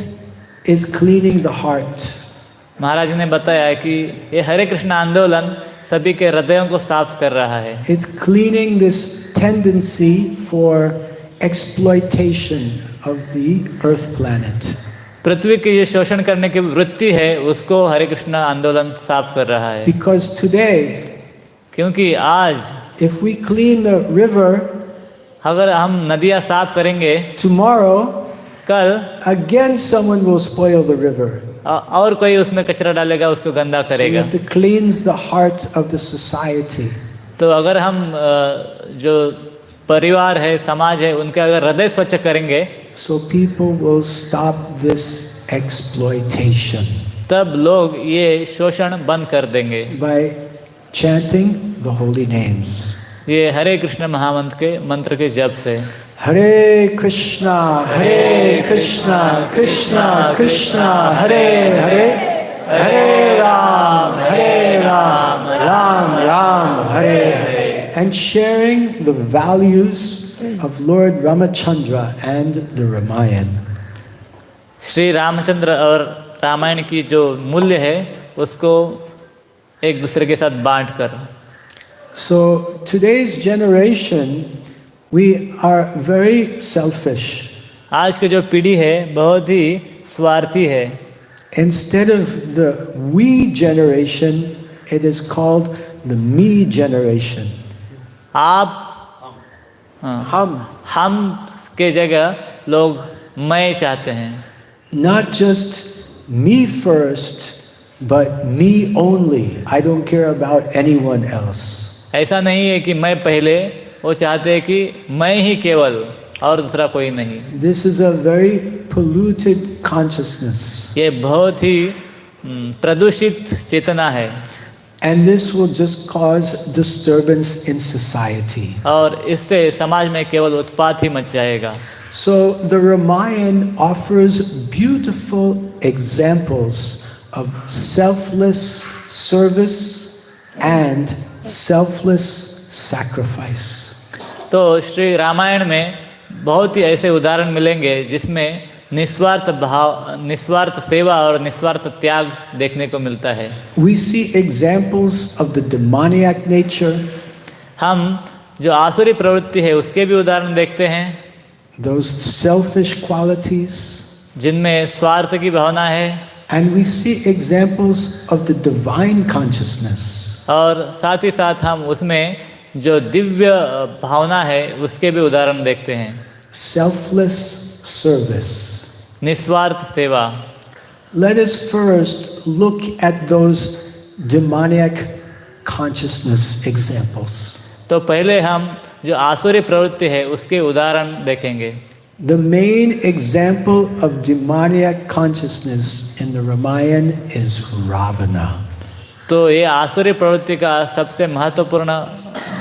is cleaning the heart. महाराज ने बताया कि ये हरे कृष्ण आंदोलन सभी के हृदयों को साफ कर रहा है। It's cleaning this tendency for exploitation of the earth planet. पृथ्वी की ये शोषण करने की वृत्ति है उसको हरे कृष्ण आंदोलन साफ कर रहा है। Because today, क्योंकि आज if we clean the river, अगर हम नदियाँ साफ करेंगे, tomorrow, कल again someone will spoil the river. और कोई उसमें कचरा डालेगा, उसको गंदा So you करेगा। have to cleanse the heart of the society. तो अगर हम जो परिवार है, समाज है, उनके अगर हृदय स्वच्छ करेंगे, So people will stop this exploitation तब लोग ये शोषण बंद कर देंगे by chanting the holy names. ये हरे कृष्ण महामंत्र के मंत्र के जप से। Hare Krishna, Krishna Krishna, Hare Hare, Hare Ram, Ram Ram, Hare Hare. And sharing the values of Lord Ramachandra and the Ramayana. Shri Ramchandra और रामायण की जो मूल्य है उसको एक दूसरे के साथ बांट कर। So today's generation, we are very selfish. आज की जो पीढ़ी है बहुत ही स्वार्थी है। Instead of the we generation, it is called the me generation. आप हम के जगह लोग मैं चाहते हैं। Not just me first, but me only. I don't care about anyone else. ऐसा नहीं है कि मैं पहले, वो चाहते हैं कि मैं ही केवल और दूसरा कोई नहीं। This is a very polluted consciousness. ये बहुत ही प्रदूषित चेतना है। And this will just cause disturbance in society. और इससे समाज में केवल उत्पात ही मच जाएगा। So the Ramayana offers beautiful examples of selfless service and selfless sacrifice. तो श्री रामायण में बहुत ही ऐसे उदाहरण मिलेंगे जिसमें निस्वार्थ भाव, निस्वार्थ सेवा और निस्वार्थ त्याग देखने को मिलता है। We see examples of the demoniac nature. हम जो आसुरी प्रवृत्ति है उसके भी उदाहरण देखते हैं। Those selfish qualities. जिनमें स्वार्थ की भावना है। And we see examples of the divine consciousness. और साथ ही साथ हम उसमें जो दिव्य भावना है उसके भी उदाहरण देखते हैं। Selfless service. निस्वार्थ सेवा। Let us first look at those demoniac consciousness examples. तो पहले हम जो आसुरी प्रवृत्ति है उसके उदाहरण देखेंगे। The main example of demoniac consciousness in the Ramayana is Ravana. तो ये आसुरी प्रवृत्ति का सबसे महत्वपूर्ण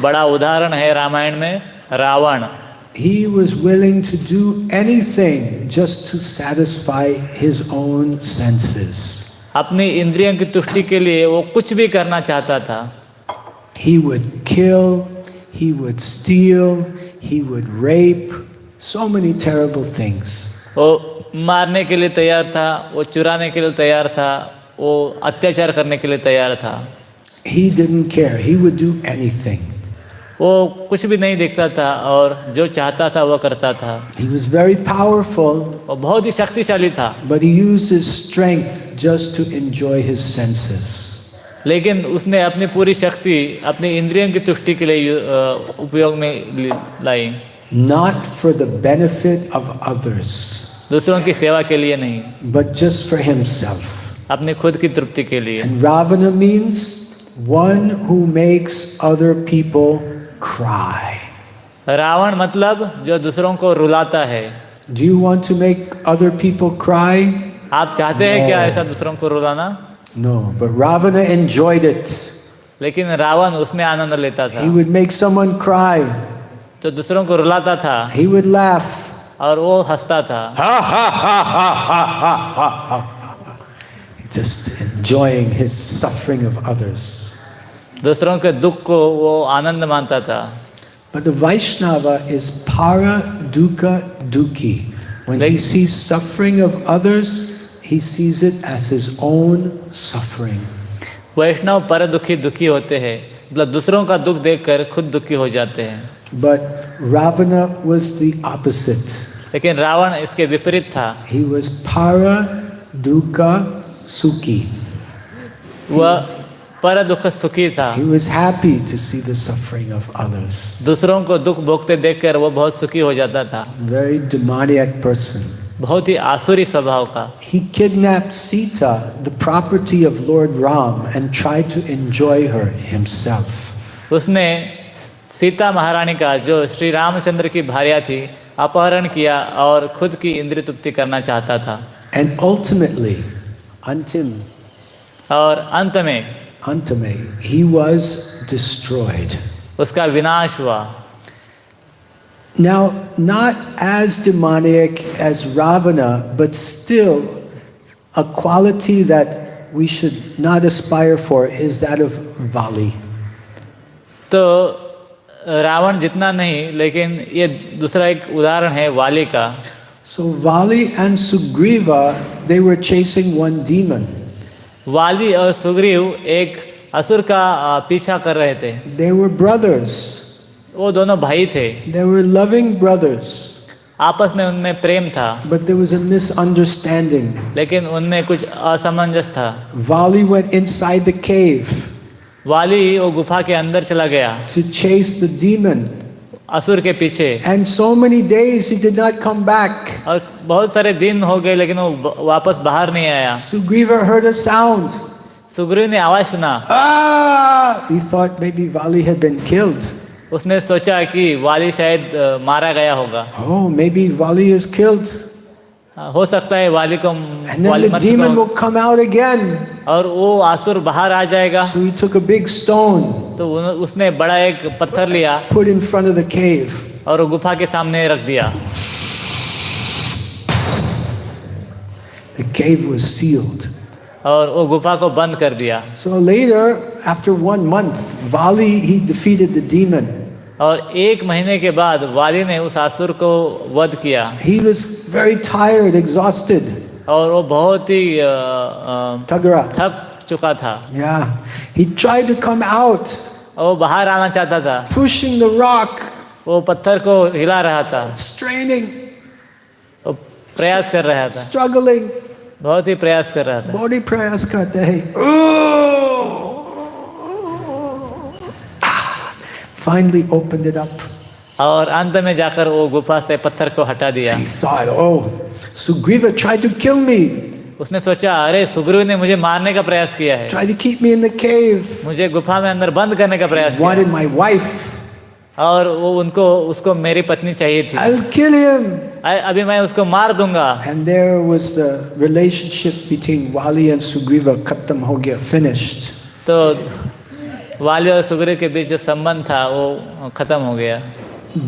बड़ा उदाहरण है रामायण में Ravan. He was willing to do anything just to satisfy his own senses. अपनी इंद्रियों की तुष्टि के लिए वो कुछ भी करना चाहता था। He would kill, he would steal, he would rape, so many terrible things. वो मारने के लिए तैयार था, वो चुराने के लिए तैयार था, वो अत्याचार करने के लिए तैयार था। He didn't care, he would do anything. वो कुछ भी नहीं देखता था और जो चाहता था वो करता था। He was very powerful, वो बहुत ही शक्तिशाली था, but he used his strength just to enjoy his senses. लेकिन उसने अपनी पूरी शक्ति अपनी इंद्रियों की तुष्टि के लिए उपयोग में लाई। Not for the benefit of others, दूसरों की सेवा के लिए नहीं, but just for himself. अपने खुद की तृप्ति के लिए। And Ravana means one who makes other people cry. Ravan मतलब जो दूसरों को रुलाता है। Do you want to make other people cry? आप चाहते हैं क्या ऐसा दूसरों को रुलाना? No, but Ravana enjoyed it. लेकिन रावण उसमें आनंद लेता था। He would make someone cry. जो दूसरों को रुलाता था, he would laugh. और वो हंसता था, Ha ha ha ha ha ha ha ha ha. Just enjoying his suffering of others. दूसरों के दुख को वो आनंद मानता था। But the Vaishnava is para dukkha dukhi. When he sees suffering of others, he sees it as his own suffering. वैष्णव पर दुखी दुखी होते हैं, मतलब दूसरों का दुख देखकर खुद दुखी हो जाते हैं। But Ravana was the opposite. लेकिन रावण इसके विपरीत था। He was para dukkha sukhi. वह पर दुख सुखी था। He was happy to see the suffering of others. दूसरों को दुख भोगते देखकर वो बहुत सुखी हो जाता था। Very demoniac person. बहुत ही आसुरी स्वभाव का। He kidnapped Sita, the property of Lord Ram, and tried to enjoy her himself. उसने सीता महारानी का, जो श्री रामचंद्र की भार्या थी, अपहरण किया और खुद की इंद्रिय तृप्ति करना चाहता था। And ultimately, और अंत में he was destroyed. उसका विनाश हुआ। Now, not as demoniac as Ravana, but still a quality that we should not aspire for is that of Vali. तो रावण जितना नहीं, लेकिन ये दूसरा एक उदाहरण है वाली का। So Vali and Sugriva, they were chasing one demon. वाली और सुग्रीव एक असुर का पीछा कर रहे थे। They were brothers. वो दोनों भाई थे। They were loving brothers. आपस में उनमें प्रेम था, But there was a misunderstanding. लेकिन उनमें कुछ असमंजस था। Vali went inside the cave वाली वो गुफा के अंदर चला गया to chase the demon. असुर के पीछे, And so many days he did not come back. और बहुत सारे दिन हो गए लेकिन वो वापस बाहर नहीं आया। Sugriva heard a sound. Sugriva ने आवाज सुना। Ah! He thought maybe Vali had been killed. उसने सोचा कि वाली शायद मारा गया होगा। Oh, maybe Vali is killed. हो सकता है वाली को And then वाली the मर demon चुका will come out again. हो, और वो आसुर बाहर आ जाएगा। So he took a big stone, तो उसने बड़ा एक पत्थर लिया put in front of the cave. और वो गुफा के सामने रख दिया। The cave was sealed. और वो गुफा को बंद कर दिया। So later, after 1 month, Vali, he defeated the demon. और एक महीने के बाद वाली ने उस आसुर को वध किया। He was very tired, exhausted. और वो बहुत ही Tagara. थक चुका था। Yeah. He tried to come out, वो बाहर आना चाहता था, pushing the rock, वो पत्थर को हिला रहा था, straining, वो प्रयास कर रहा था, struggling. बहुत ही प्रयास कर रहा था। Body prayas karte hai. Finally opened it up. और अंत में जाकर वो गुफा से पत्थर को हटा दिया। He thought, oh, Sugriva tried to kill me, उसने सोचा, अरे सुग्रीव ने मुझे मारने का प्रयास किया है, tried to keep me in the cave, मुझे गुफा में अंदर बंद करने का प्रयास किया, wanted my wife. और वो उसको मेरी पत्नी चाहिए थी। I'll kill him. अभी मैं उसको मार दूंगा। And there was the relationship between Vali and Sugriva, khatam ho gaya, finished. तो वाली और सुग्रीव के बीच जो संबंध था वो खत्म हो गया।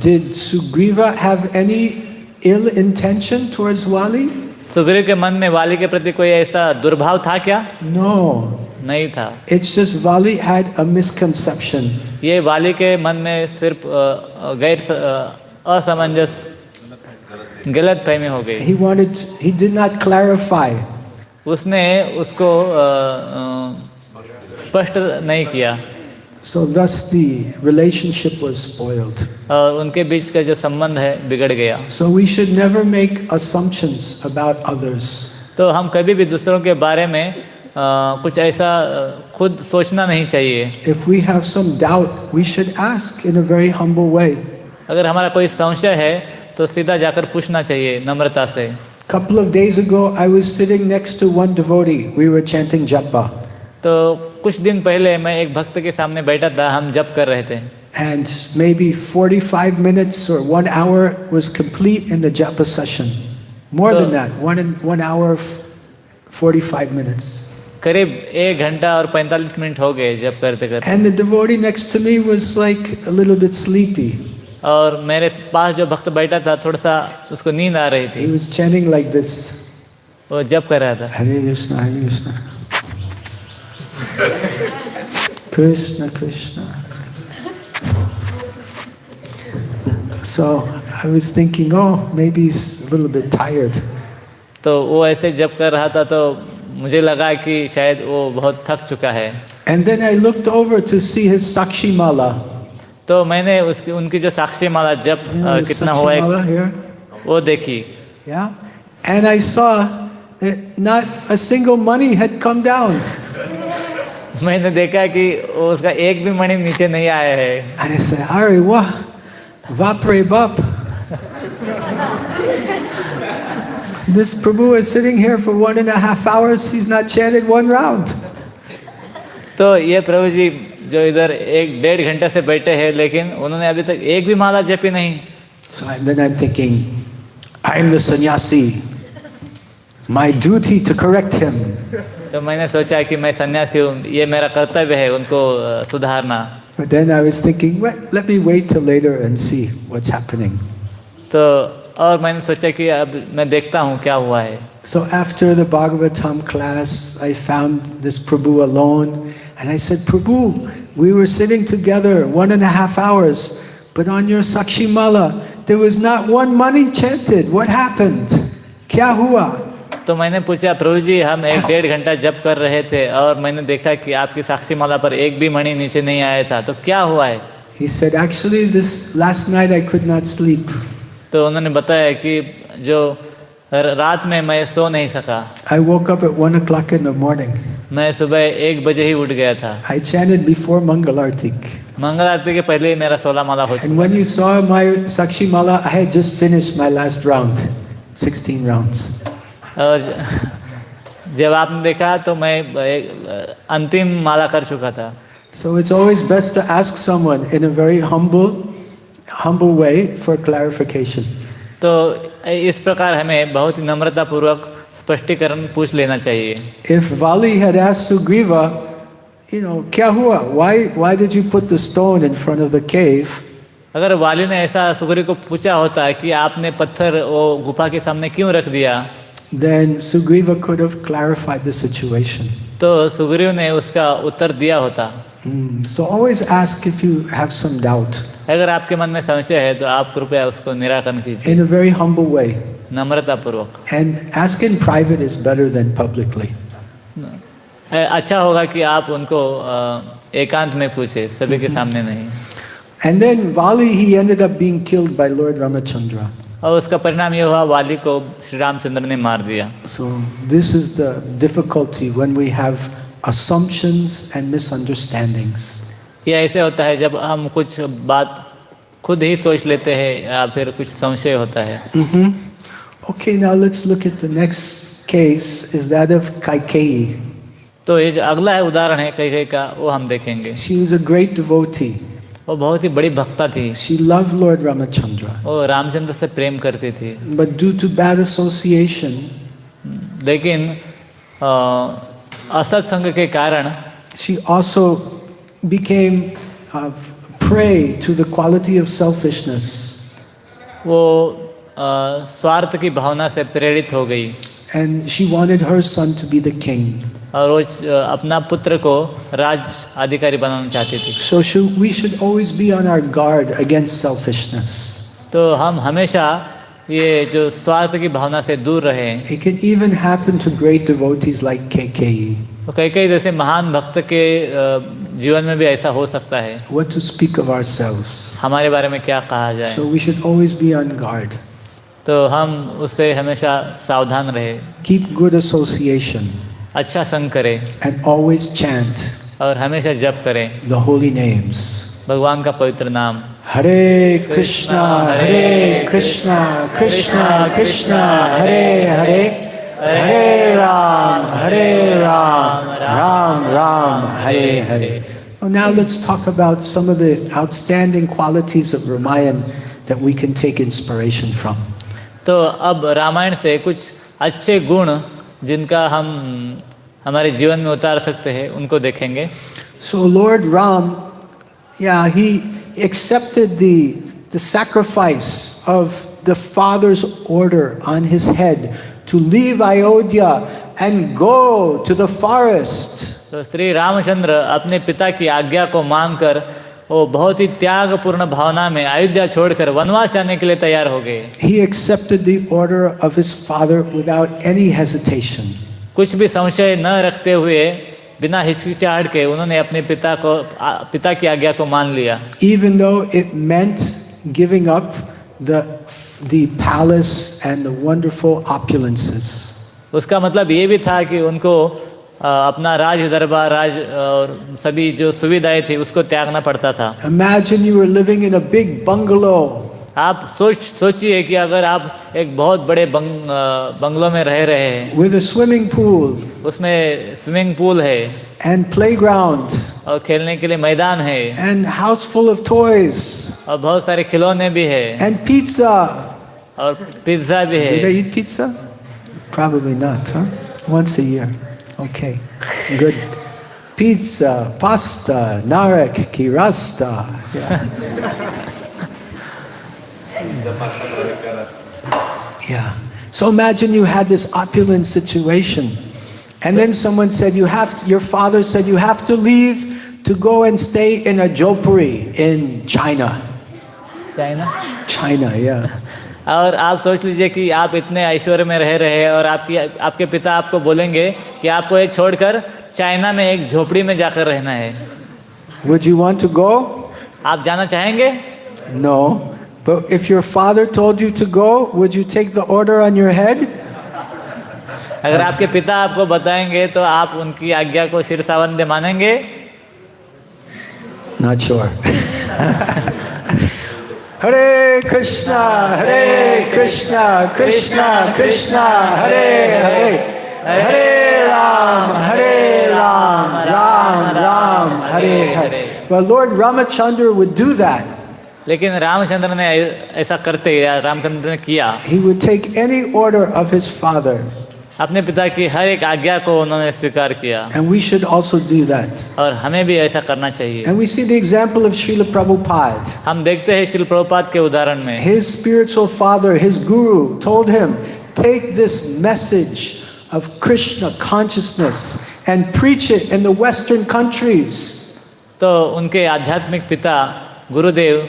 Did Sugriva have any ill intention towards Vali? Sugriva के मन में वाली के प्रति कोई ऐसा दुर्भाव था क्या? No. नहीं था। It's just Vali had a misconception. ये वाली के मन में सिर्फ असमंजस, गलत फहमी हो गई। He did not clarify. उसने उसको स्पष्ट नहीं किया। So thus the relationship was spoiled. और उनके बीच का जो संबंध है बिगड़ गया। So we should never make assumptions about others. तो हम कभी भी दूसरों के बारे में कुछ ऐसा खुद सोचना नहीं चाहिए। If we have some doubt, we should ask in a very humble way. अगर हमारा कोई संशय है तो सीधा जाकर पूछना चाहिए नम्रता से। Couple of days ago, I was sitting next to one devotee. We were chanting japa. तो कुछ दिन पहले मैं एक भक्त के सामने बैठा था, हम जप कर रहे थे। And maybe 45 minutes or 1 hour was complete in the japa session. More than that, 1 hour 45 minutes. करीब 1 घंटा और 45 मिनट हो गए जप करते करते। And the devotee next to me was like a little bit sleepy. और मेरे पास जो भक्त बैठा था थोड़ा सा उसको नींद आ रही He थी, was chanting like this. वो जप कर रहा था, Hare Krishna, Hare Krishna. Krishna, Krishna. So I was thinking, oh, maybe he's a little bit tired. तो वो ऐसे जप कर रहा था तो मुझे लगा कि शायद वो बहुत थक चुका है। And then I looked over to see his Sakshi Mala. तो मैंने उसकी उनकी जो साक्षी माला जप कितना हुआ Sakshi Mala है here. वो देखी, Yeah. And I saw that not a single money had come down. मैंने देखा कि वो उसका एक भी मणि नीचे नहीं आया है। And I said, Ari, wah, vapre bap. This Prabhu is sitting here for 1.5 hours. He's not chanted one round. तो ये प्रभु जी जो इधर 1-1.5 घंटे से बैठे हैं लेकिन उन्होंने अभी तक एक भी माला जपी नहीं। So then I'm thinking, I'm the sannyasi. It's my duty to correct him. तो मैंने सोचा कि मैं सन्यासी हूँ, ये मेरा कर्तव्य है उनको सुधारना। But then I was thinking, well, let me wait till later and see what's happening. तो और मैंने सोचा कि अब मैं देखता हूँ क्या हुआ है। So after the Bhagavatam class, I found this Prabhu alone. And I said, Prabhu, we were sitting together 1.5 hours, but on your Sakshi Mala, there was not one mani chanted. What happened? Kya hua? तो मैंने पूछा प्रभु जी हम 1-1.5 घंटा जप कर रहे थे और मैंने देखा कि आपकी साक्षी माला पर एक भी मणि नीचे नहीं आया था, तो क्या हुआ है? He said, actually, this last night I could not sleep. तो उन्होंने बताया कि जो रात में मैं सो नहीं सका, I woke up at 1 o'clock in the morning. मैं सुबह 1 बजे ही उठ गया था। I chanted before Mangal Arti. मंगल आरती के पहले ही मेरा 16 माला हो And चुका। when you saw my Sakshi Mala, I had just finished my last round, 16 rounds. और जब आपने देखा तो मैं अंतिम माला कर चुका था। So it's always best to ask someone in a very humble way for clarification. तो इस प्रकार हमें बहुत ही नम्रता पूर्वक स्पष्टीकरण पूछ लेना चाहिए। If Vali had asked Sugriva, kya hua? Why did you put the stone in front of the cave? अगर वाली ने ऐसा सुग्रीव को पूछा होता कि आपने पत्थर वो गुफा के सामने क्यों रख दिया, then Sugriva could have clarified the situation. तो सुग्रीव ने उसका उत्तर दिया होता। So always ask if you have some doubt. अगर आपके मन में संशय है तो आप कृपया उसको निराकरण कीजिए In a very humble way. नम्रता पूर्वक। And ask in private is better than publicly. अच्छा होगा कि आप उनको एकांत में पूछे, सभी के सामने नहीं। And then Vali, he ended up being killed by Lord Ramachandra. और उसका परिणाम ये हुआ वाली को श्री रामचंद्र ने मार दिया। So this is the difficulty when we have assumptions and misunderstandings. ये ऐसे होता है जब हम कुछ बात खुद ही सोच लेते हैं या फिर कुछ संशय होता है। Okay, now let's look at the next case, is that of Caitanya. तो ये जो अगला है उदाहरण है कैकेयी का, वो हम देखेंगे। She was a great devotee. वो बहुत ही बड़ी भक्ता थी। She loved Lord Ramachandra. वो रामचंद्र से प्रेम करती थी। But due to bad association, लेकिन असत्संग के कारण she also became prey to the quality of selfishness. वो स्वार्थ की भावना से प्रेरित हो गई। And she wanted her son to be the king. और वो अपना पुत्र को राज अधिकारी बनाना चाहती थी। So we should always be on our guard against selfishness. तो हम हमेशा ये जो स्वार्थ की भावना से दूर रहें। It can even happen to great devotees like KK. तो कई जैसे महान भक्त के जीवन में भी ऐसा हो सकता है। What to speak of ourselves? हमारे बारे में क्या कहा जाए। So we should always be on guard. तो हम उससे हमेशा सावधान रहे। Keep good association. अच्छा संग करें। And always chant. और हमेशा जप करें। The holy names. भगवान का पवित्र नाम। Hare Krishna, Hare Krishna, Krishna Krishna, Hare Hare, Hare Ram, Hare Ram, Ram Ram, Hare Hare. Well, now let's talk about some of the outstanding qualities of Ramayana that we can take inspiration from. तो अब रामायण से कुछ अच्छे गुण जिनका हम हमारे जीवन में उतार सकते हैं उनको देखेंगे। So Lord Ram, he accepted the the sacrifice of the father's order on his head to leave Ayodhya and go to the forest. तो श्री रामचंद्र अपने पिता की आज्ञा को मानकर वो बहुत ही त्यागपूर्ण भावना में अयोध्या छोड़कर वनवास जाने के लिए तैयार हो गए. He accepted the order of his father without any hesitation. कुछ भी संशय न रखते हुए बिना हिचकिचाहट के उन्होंने अपने पिता की आज्ञा को मान लिया. Even though it meant giving up the palace and the wonderful opulences. उसका मतलब ये भी था कि उनको अपना राज दरबार और सभी जो सुविधाएं थी उसको त्यागना पड़ता था. Imagine you were living in a big bungalow. आप सोचिए कि अगर आप एक बहुत बड़े बंगलों में रह रहे हैं with a swimming pool उसमें स्विमिंग पूल है and playground और खेलने के लिए मैदान है and house full of toys और बहुत सारे खिलौने भी है and pizza. और पिज्जा भी Do they है. eat pizza? Probably not, huh? Once a year. Okay, good. Pizza, pasta, narek, kirasta. Yeah. So imagine you had this opulent situation, and then someone said your father said you have to leave to go and stay in a jopuri in China. China, yeah. और आप सोच लीजिए कि आप इतने ऐश्वर्य में रह रहे हैं और आपके पिता आपको बोलेंगे कि आपको एक छोड़कर चाइना में एक झोपड़ी में जाकर रहना है. Would you want to go? आप जाना चाहेंगे? No. But if your father told you to go, would you take the order on your head? अगर आपके पिता आपको बताएंगे तो आप उनकी आज्ञा को शीर्षावंदे मानेंगे? Not sure. Hare Krishna, Hare Krishna, Krishna Krishna, Hare Hare, Hare Ram, Hare Ram, Ram Ram, Hare Hare. Well, Lord Ramachandra would do that. लेकिन रामचंद्र ने ऐसा करते या रामचंद्र ने किया. He would take any order of his father. अपने पिता की हर एक आज्ञा को उन्होंने स्वीकार किया. And we should also do that. और हमें भी ऐसा करना चाहिए. And we see the example of Srila Prabhupada. हम देखते हैं श्रील प्रभुपाद के उदाहरण में His spiritual father, his guru, told him, take this message of Krishna consciousness and preach it in the Western countries. तो उनके आध्यात्मिक पिता गुरुदेव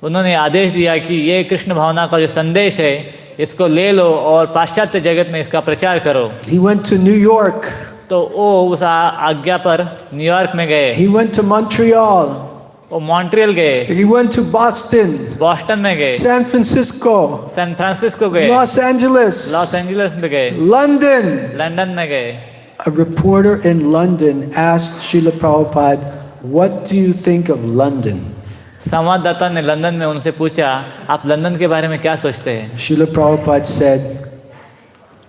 उन्होंने आदेश दिया कि ये कृष्ण भावना का जो संदेश है इसको ले लो और पाश्चात्य जगत में इसका प्रचार करो. He went to New York. तो वो उस आज्ञा पर न्यूयॉर्क में गए. He went to Montreal. वो मॉन्ट्रियल गए. He went to Boston. Boston में गए. San Francisco. सैन फ्रांसिस्को गए. Los Angeles. लॉस एंजलिस में गए. London. लंदन में गए. A reporter in London asked Srila Prabhupada, what do you think of London? संवाददाता ने लंदन में उनसे पूछा आप लंदन के बारे में क्या सोचते हैं. Srila Prabhupada said,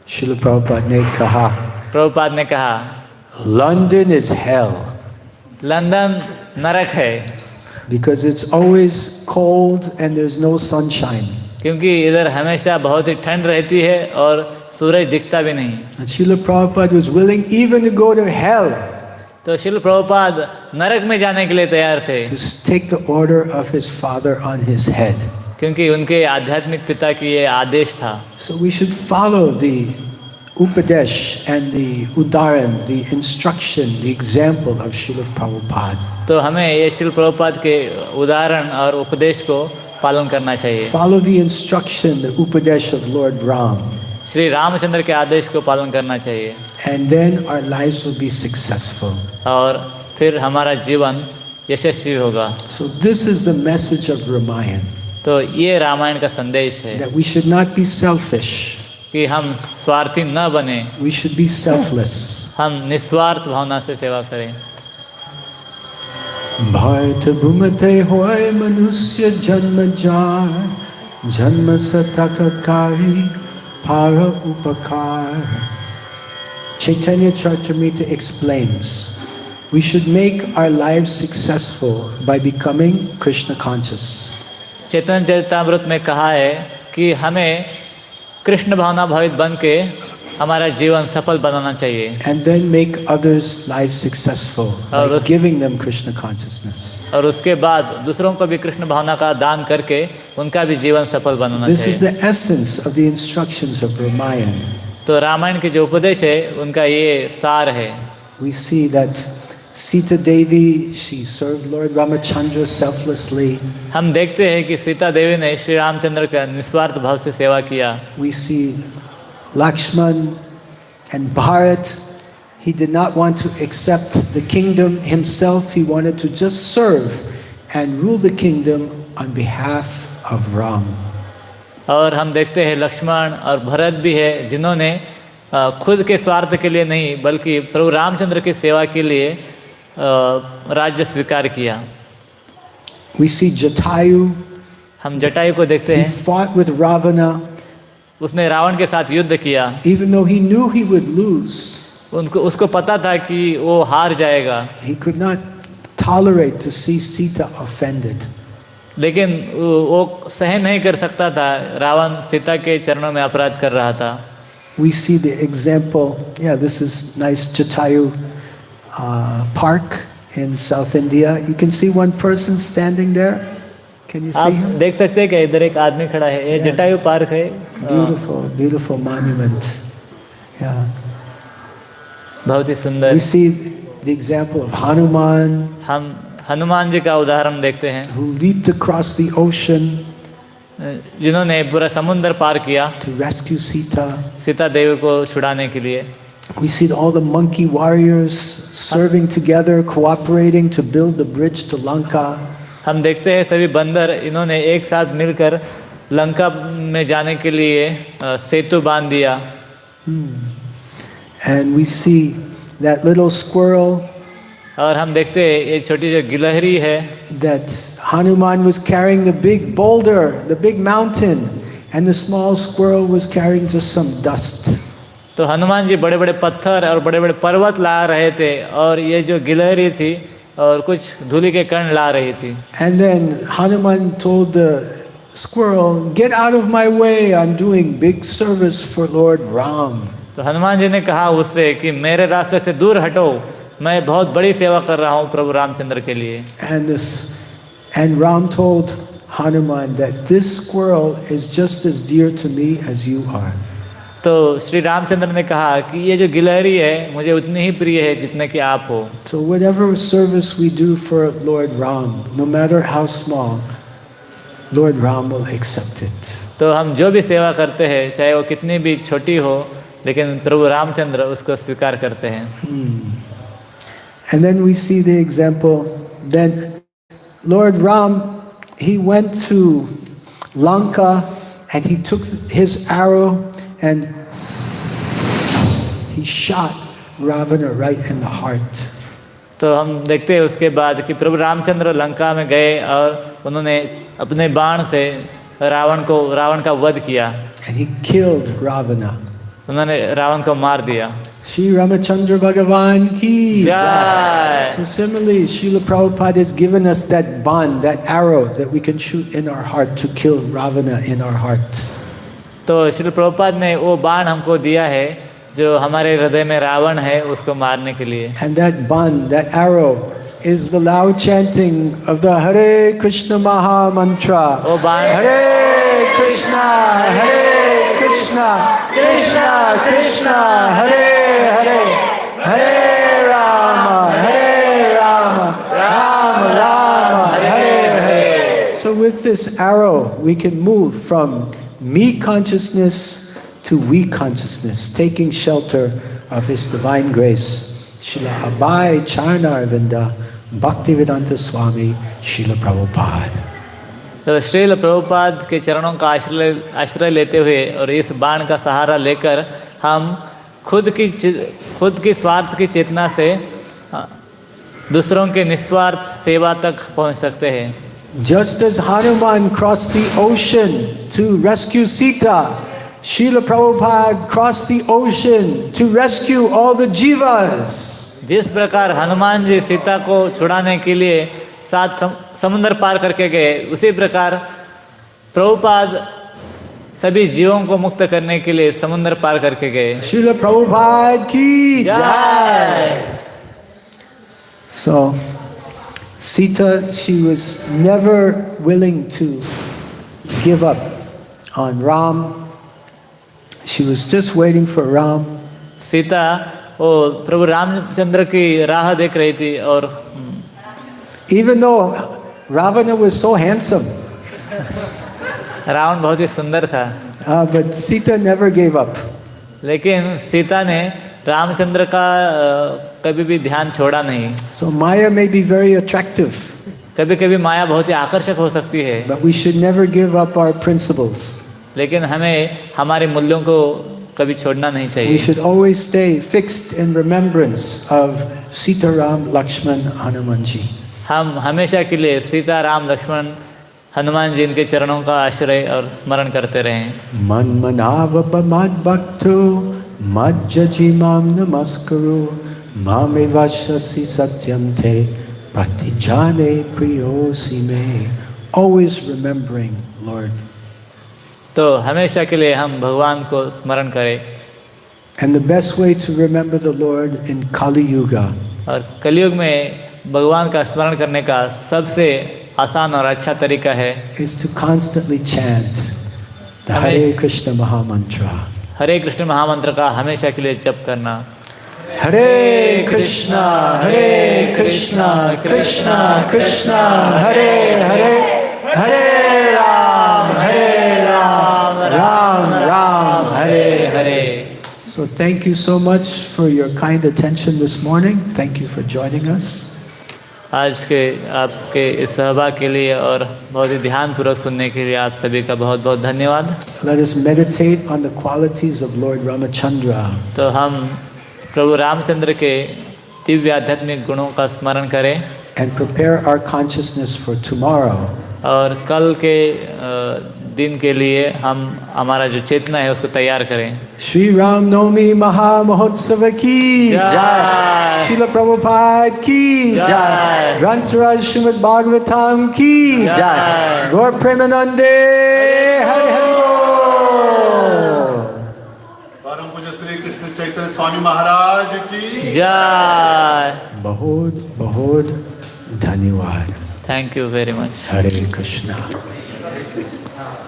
Srila Prabhupada ने कहा, प्रभुपाद ने कहा London is hell. लंदन नरक है. Because it's always cold and there's no sunshine. क्योंकि इधर हमेशा बहुत ही ठंड रहती है और सूरज दिखता भी नहीं. And Srila Prabhupada was willing even to go to hell तो श्रील प्रभुपाद नरक में जाने के लिए तैयार थे to take the order of his father on his head. क्योंकि उनके आध्यात्मिक पिता की ये आदेश था. So we should follow the upadesh and the udaran, the instruction, the example of Srila Prabhupada. तो हमें ये श्रील प्रभुपाद के उदाहरण और उपदेश को पालन करना चाहिए. Follow the instruction, the upadesh of Lord Ram. Shri Ramchandra के आदेश को पालन करना चाहिए. And then our lives will be successful. और फिर हमारा जीवन यशस्वी होगा. So this is the message of Ramayana. तो ये रामायण का संदेश है That we should not be selfish. कि हम स्वार्थी न बने. We should be selfless. हम निस्वार्थ भावना से सेवा करें. Bharta bhumate hoy manusya janma jar, janma satakakari para upakar. Caitanya Charitamrita explains, we should make our lives successful by becoming Krishna conscious. चैतन्य चरितामृत में कहा है कि हमें कृष्ण भावना भावित बन के हमारा जीवन सफल बनाना चाहिए and then make others' lives successful by और giving them Krishna consciousness. और उसके बाद दूसरों को भी कृष्ण भावना का दान करके उनका भी जीवन सफल बनाना This is चाहिए। the essence of the instructions of Ramayana. तो रामायण के जो उपदेश है उनका ये सार है। We see that Sita Devi, she served Lord Ramachandra selflessly. हम देखते हैं कि सीता देवी ने श्री रामचंद्र का निस्वार्थ भाव से सेवा किया। We see Lakshman and Bharat, he did not want to accept the kingdom himself. He wanted to just serve and rule the kingdom on behalf of Ram. और हम देखते हैं लक्ष्मण और भरत भी है जिन्होंने खुद के स्वार्थ के लिए नहीं बल्कि प्रभु रामचंद्र की सेवा के लिए राज्य स्वीकार किया। We see Jatayu, हम जटायु को देखते he हैं, fought with Ravana, उसने रावण के साथ युद्ध किया। even though he knew he would lose. उसको पता था कि वो हार जाएगा, He could not tolerate to see Sita offended. लेकिन वो सहन नहीं कर सकता था, रावण सीता के चरणों में अपराध कर रहा था। We see the example, this is nice Jatayu park in South India. You can see one person standing there. Can you see आप him? देख सकते हैं कि इधर एक आदमी खड़ा है, ये जटायु पार्क है। Beautiful, beautiful monument. Yeah. बहुत ही सुंदर। We see the example of Hanuman, हम हनुमान जी का उदाहरण देखते हैं who leaped across the ocean जिन्होंने पूरा समुद्र पार किया to rescue Sita. Sita Devi को छुड़ाने के लिए। We see all the monkey warriors serving together, cooperating to build the bridge to Lanka. हम देखते हैं सभी बंदर इन्होंने एक साथ मिलकर लंका में जाने के लिए सेतु बांध दिया। And we see that little squirrel और हम देखते हैं ये छोटी जो गिलहरी है that Hanuman was carrying the big boulder, the big mountain, and the small squirrel was carrying just some dust. तो हनुमान जी बड़े बड़े पत्थर और बड़े बड़े पर्वत ला रहे थे और ये जो गिलहरी थी और कुछ धूली के कण ला रही थी। And then Hanuman told the squirrel, "Get out of my way, I'm doing big service for Lord Ram." तो हनुमान जी ने कहा उससे कि मेरे रास्ते से दूर हटो, मैं बहुत बड़ी सेवा कर रहा हूँ प्रभु रामचंद्र के लिए। And Ram told Hanuman that this squirrel is just as dear to me as you are. तो श्री रामचंद्र ने कहा कि ये जो गिलहरी है मुझे उतनी ही प्रिय है जितने कि आप हो। So whatever service we do for Lord Ram, no matter how small, Lord Ram will accept it. तो हम जो भी सेवा करते हैं चाहे वो कितनी भी छोटी हो लेकिन प्रभु रामचंद्र उसको स्वीकार करते हैं। And then we see the example, then Lord Ram, he went to Lanka and he took his arrow and he shot Ravana right in the heart. तो हम देखते हैं उसके बाद कि प्रभु रामचंद्र लंका में गए और उन्होंने अपने बाण से रावण का वध किया। And he killed Ravana. उन्होंने रावण को मार दिया। Shri Ramachandra Bhagavan ki Jai. So similarly, Srila Prabhupada has given us that bond, that arrow that we can shoot in our heart to kill Ravana in our heart. तो श्री प्रभुपाद ने वो बाण हमको दिया है जो हमारे हृदय में रावण है उसको मारने के लिए। And that bond, that arrow is the loud chanting of the Hare Krishna Maha Mantra. वो बाण Hare Krishna, Hare Krishna, Krishna Krishna, Hare Hare, Hare Rama, Hare Rama, Rama Rama, Hare Hare. So with this arrow, we can move from me consciousness to we consciousness, taking shelter of His divine grace. Srila Abhay Charnarvinda, Bhaktivedanta Swami, Srila Prabhupada. तो श्रील प्रभुपाद के चरणों का आश्रय लेते हुए और इस बाण का सहारा लेकर हम खुद की स्वार्थ की चेतना से दूसरों के निस्वार्थ सेवा तक पहुंच सकते हैं। Just as Hanuman crossed the ocean to rescue Sita, Srila Prabhupada crossed the ocean to rescue all the jivas. जिस प्रकार हनुमान जी सीता को छुड़ाने के लिए 7 समुद्र पार करके गए, उसी प्रकार प्रभुपाद सभी जीवों को मुक्त करने के लिए समुद्र पार करके गए। Srila Prabhupada ki जय। jai. So, Sita, she was never willing to give up on Ram. She was just waiting for Ram. Sita वो प्रभु रामचंद्र की राह देख रही थी और Even though Ravana was so handsome, Ravan बहुत ही सुंदर था, but Sita never gave up. लेकिन सीता ने रामचंद्र का कभी भी ध्यान छोड़ा नहीं। So Maya may be very attractive, कभी कभी माया बहुत ही आकर्षक हो सकती है, but we should never give up our principles. लेकिन हमें हमारे मूल्यों को कभी छोड़ना नहीं We चाहिए। should always stay fixed in remembrance of Sita, Ram, Lakshman, Hanumanji. हम हमेशा के लिए सीता राम लक्ष्मण हनुमान जी इनके चरणों का आश्रय और स्मरण करते रहें। Man manava mad bhakto madjaji mam namaskaru mame vashasi satyam te pratijane priyosi me. Always remembering Lord. तो हमेशा के लिए हम भगवान को स्मरण करें। And the best way to remember the Lord in Kali Yuga और कलयुग में भगवान का स्मरण करने का सबसे आसान और अच्छा तरीका है is to constantly chant the Hare Krishna Maha Mantra. हरे कृष्ण महामंत्र का हमेशा के लिए जप करना। Hare Krishna, Hare Krishna, Krishna Krishna, Hare Hare, Hare Ram, Ram Ram, Hare Hare. So thank you so much for your kind attention this morning. Thank you for joining us. आज के आपके इस सहभाग के लिए और बहुत ही ध्यानपूर्वक सुनने के लिए आप सभी का बहुत बहुत धन्यवाद। Let us meditate on the qualities of Lord Ramachandra. तो हम प्रभु रामचंद्र के दिव्य आध्यात्मिक गुणों का स्मरण करें And prepare our consciousness for tomorrow. और कल के दिन के लिए हम हमारा जो चेतना है उसको तैयार करें। Shri Ram Navami Maha Mahotsava ki jai. Srila Prabhupada ki jai. Grantaraj Srimad Bhagavatam ki jai. Gaur Premanande Hari Hari Bol. परम पूज्य श्री कृष्ण चैतन्य स्वामी महाराज की जय। बहुत बहुत धन्यवाद। Thank you very much. Hare Krishna.